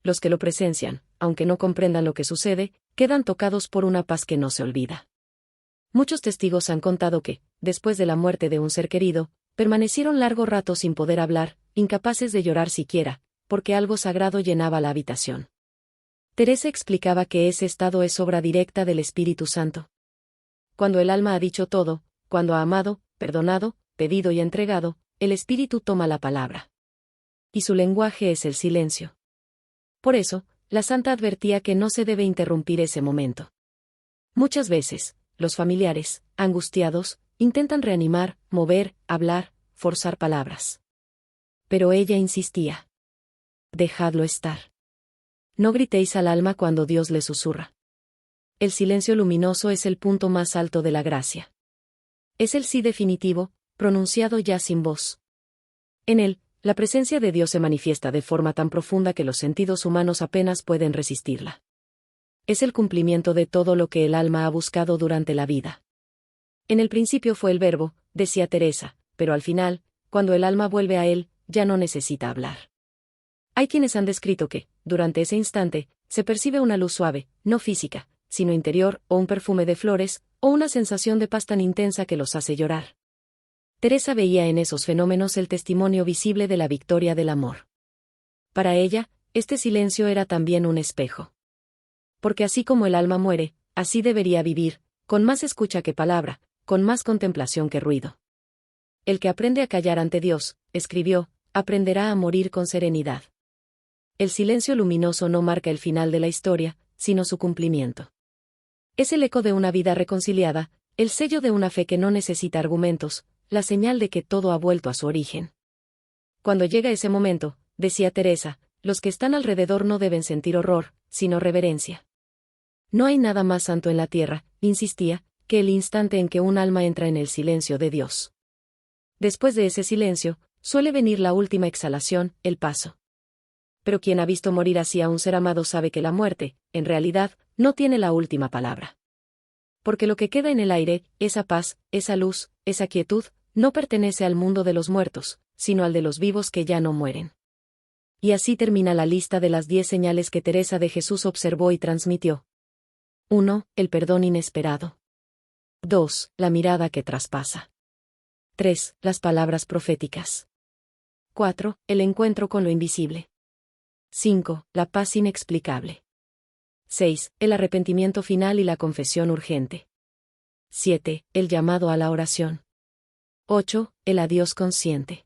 Los que lo presencian, aunque no comprendan lo que sucede, quedan tocados por una paz que no se olvida. muchos testigos han contado que, después de la muerte de un ser querido, permanecieron largo rato sin poder hablar, incapaces de llorar siquiera, porque algo sagrado llenaba la habitación. Teresa explicaba que ese estado es obra directa del Espíritu Santo. Cuando el alma ha dicho todo, cuando ha amado, perdonado, pedido y entregado, el Espíritu toma la palabra. Y su lenguaje es el silencio. Por eso, la santa advertía que no se debe interrumpir ese momento. Muchas veces, los familiares, angustiados, intentan reanimar, mover, hablar, forzar palabras. Pero ella insistía. Dejadlo estar. No gritéis al alma cuando Dios le susurra. El silencio luminoso es el punto más alto de la gracia. Es el sí definitivo, pronunciado ya sin voz. En él, la presencia de Dios se manifiesta de forma tan profunda que los sentidos humanos apenas pueden resistirla. Es el cumplimiento de todo lo que el alma ha buscado durante la vida. En el principio fue el Verbo, decía Teresa, pero al final, cuando el alma vuelve a él, ya no necesita hablar. Hay quienes han descrito que, durante ese instante, se percibe una luz suave, no física, sino interior, o un perfume de flores, o una sensación de paz tan intensa que los hace llorar. Teresa veía en esos fenómenos el testimonio visible de la victoria del amor. Para ella, este silencio era también un espejo. Porque así como el alma muere, así debería vivir, con más escucha que palabra, con más contemplación que ruido. El que aprende a callar ante Dios, escribió, aprenderá a morir con serenidad. El silencio luminoso no marca el final de la historia, sino su cumplimiento. Es el eco de una vida reconciliada, el sello de una fe que no necesita argumentos, la señal de que todo ha vuelto a su origen. Cuando llega ese momento, decía Teresa, los que están alrededor no deben sentir horror, sino reverencia. No hay nada más santo en la tierra, insistía, que el instante en que un alma entra en el silencio de Dios. Después de ese silencio, suele venir la última exhalación, el paso. Pero quien ha visto morir así a un ser amado sabe que la muerte, en realidad, no tiene la última palabra. Porque lo que queda en el aire, esa paz, esa luz, esa quietud, no pertenece al mundo de los muertos, sino al de los vivos que ya no mueren. Y así termina la lista de las 10 señales que Teresa de Jesús observó y transmitió. 1. El perdón inesperado. 2. La mirada que traspasa. 3. Las palabras proféticas. 4. El encuentro con lo invisible. 5. La paz inexplicable. 6. El arrepentimiento final y la confesión urgente. 7. El llamado a la oración. 8. El adiós consciente.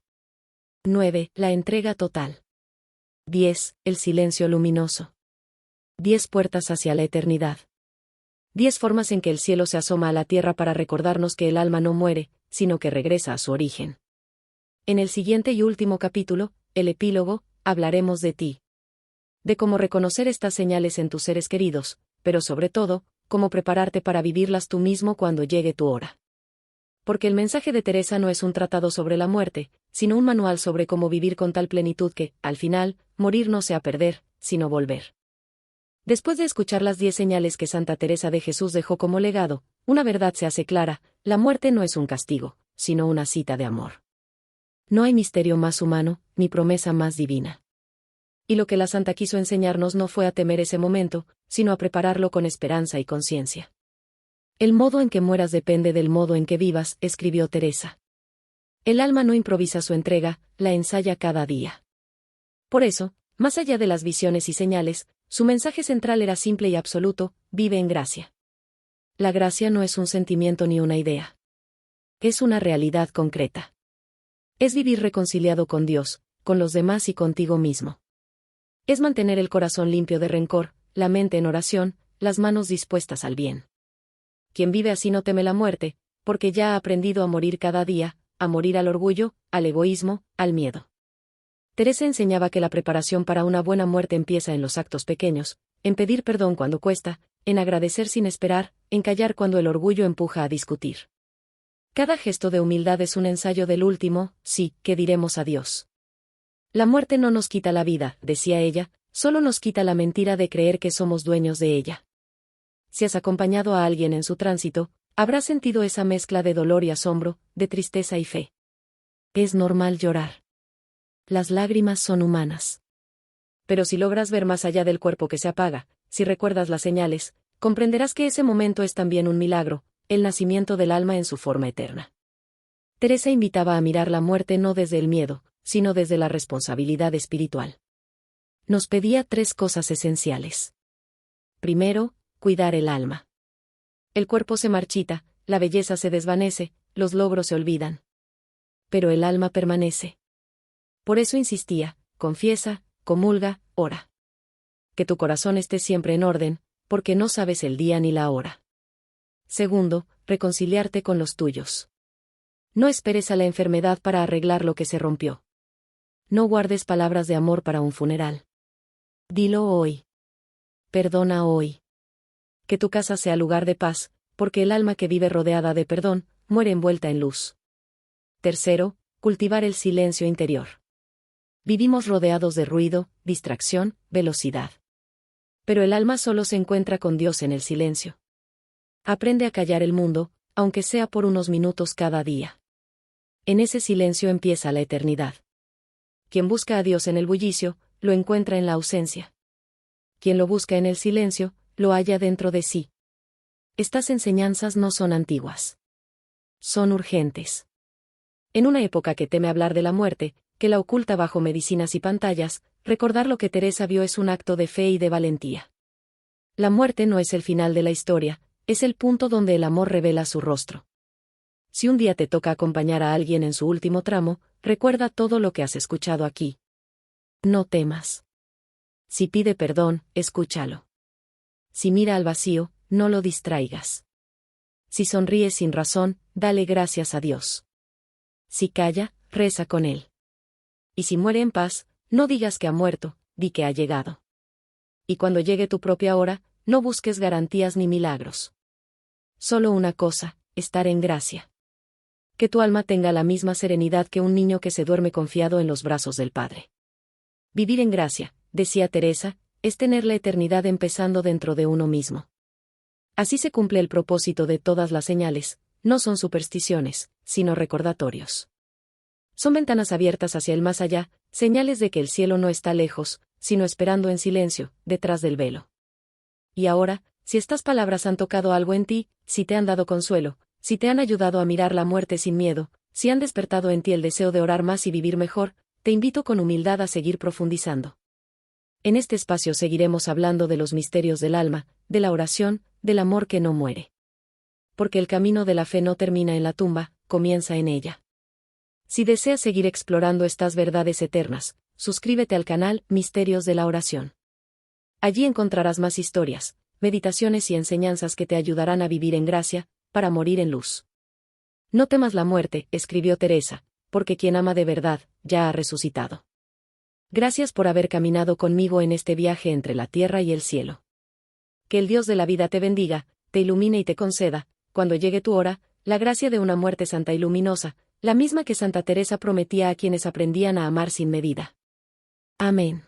9. La entrega total. 10. El silencio luminoso. 10 puertas hacia la eternidad. 10 formas en que el cielo se asoma a la tierra para recordarnos que el alma no muere, sino que regresa a su origen. En el siguiente y último capítulo, el epílogo, hablaremos de ti. De cómo reconocer estas señales en tus seres queridos, pero sobre todo, cómo prepararte para vivirlas tú mismo cuando llegue tu hora. Porque el mensaje de Teresa no es un tratado sobre la muerte, sino un manual sobre cómo vivir con tal plenitud que, al final, morir no sea perder, sino volver. Después de escuchar las 10 señales que Santa Teresa de Jesús dejó como legado, una verdad se hace clara: la muerte no es un castigo, sino una cita de amor. No hay misterio más humano, ni promesa más divina. Y lo que la santa quiso enseñarnos no fue a temer ese momento, sino a prepararlo con esperanza y conciencia. El modo en que mueras depende del modo en que vivas, escribió Teresa. El alma no improvisa su entrega, la ensaya cada día. Por eso, más allá de las visiones y señales, su mensaje central era simple y absoluto: vive en gracia. La gracia no es un sentimiento ni una idea. Es una realidad concreta. Es vivir reconciliado con Dios, con los demás y contigo mismo. Es mantener el corazón limpio de rencor, la mente en oración, las manos dispuestas al bien. Quien vive así no teme la muerte, porque ya ha aprendido a morir cada día, a morir al orgullo, al egoísmo, al miedo. Teresa enseñaba que la preparación para una buena muerte empieza en los actos pequeños, en pedir perdón cuando cuesta, en agradecer sin esperar, en callar cuando el orgullo empuja a discutir. Cada gesto de humildad es un ensayo del último sí que diremos a Dios. La muerte no nos quita la vida, decía ella, solo nos quita la mentira de creer que somos dueños de ella. Si has acompañado a alguien en su tránsito, habrás sentido esa mezcla de dolor y asombro, de tristeza y fe. Es normal llorar. Las lágrimas son humanas. Pero si logras ver más allá del cuerpo que se apaga, si recuerdas las señales, comprenderás que ese momento es también un milagro, el nacimiento del alma en su forma eterna. Teresa invitaba a mirar la muerte no desde el miedo, sino desde la responsabilidad espiritual. Nos pedía 3 cosas esenciales. Primero, cuidar el alma. El cuerpo se marchita, la belleza se desvanece, los logros se olvidan. Pero el alma permanece. Por eso insistía, confiesa, comulga, ora. Que tu corazón esté siempre en orden, porque no sabes el día ni la hora. Segundo, reconciliarte con los tuyos. No esperes a la enfermedad para arreglar lo que se rompió. No guardes palabras de amor para un funeral. Dilo hoy. Perdona hoy. Que tu casa sea lugar de paz, porque el alma que vive rodeada de perdón, muere envuelta en luz. Tercero, cultivar el silencio interior. Vivimos rodeados de ruido, distracción, velocidad. Pero el alma solo se encuentra con Dios en el silencio. Aprende a callar el mundo, aunque sea por unos minutos cada día. En ese silencio empieza la eternidad. Quien busca a Dios en el bullicio, lo encuentra en la ausencia. Quien lo busca en el silencio, lo halla dentro de sí. Estas enseñanzas no son antiguas. Son urgentes. En una época que teme hablar de la muerte, que la oculta bajo medicinas y pantallas, recordar lo que Teresa vio es un acto de fe y de valentía. La muerte no es el final de la historia, es el punto donde el amor revela su rostro. Si un día te toca acompañar a alguien en su último tramo, recuerda todo lo que has escuchado aquí. No temas. Si pide perdón, escúchalo. Si mira al vacío, no lo distraigas. Si sonríe sin razón, dale gracias a Dios. Si calla, reza con él. Y si muere en paz, no digas que ha muerto, di que ha llegado. Y cuando llegue tu propia hora, no busques garantías ni milagros. Solo una cosa, estar en gracia. Que tu alma tenga la misma serenidad que un niño que se duerme confiado en los brazos del Padre. Vivir en gracia, decía Teresa, es tener la eternidad empezando dentro de uno mismo. Así se cumple el propósito de todas las señales, no son supersticiones, sino recordatorios. Son ventanas abiertas hacia el más allá, señales de que el cielo no está lejos, sino esperando en silencio, detrás del velo. Y ahora, si estas palabras han tocado algo en ti, si te han dado consuelo, si te han ayudado a mirar la muerte sin miedo, si han despertado en ti el deseo de orar más y vivir mejor, te invito con humildad a seguir profundizando. En este espacio seguiremos hablando de los misterios del alma, de la oración, del amor que no muere. Porque el camino de la fe no termina en la tumba, comienza en ella. Si deseas seguir explorando estas verdades eternas, suscríbete al canal Misterios de la Oración. Allí encontrarás más historias, meditaciones y enseñanzas que te ayudarán a vivir en gracia, para morir en luz. No temas la muerte, escribió Teresa, porque quien ama de verdad, ya ha resucitado. Gracias por haber caminado conmigo en este viaje entre la tierra y el cielo. Que el Dios de la vida te bendiga, te ilumine y te conceda, cuando llegue tu hora, la gracia de una muerte santa y luminosa, la misma que Santa Teresa prometía a quienes aprendían a amar sin medida. Amén.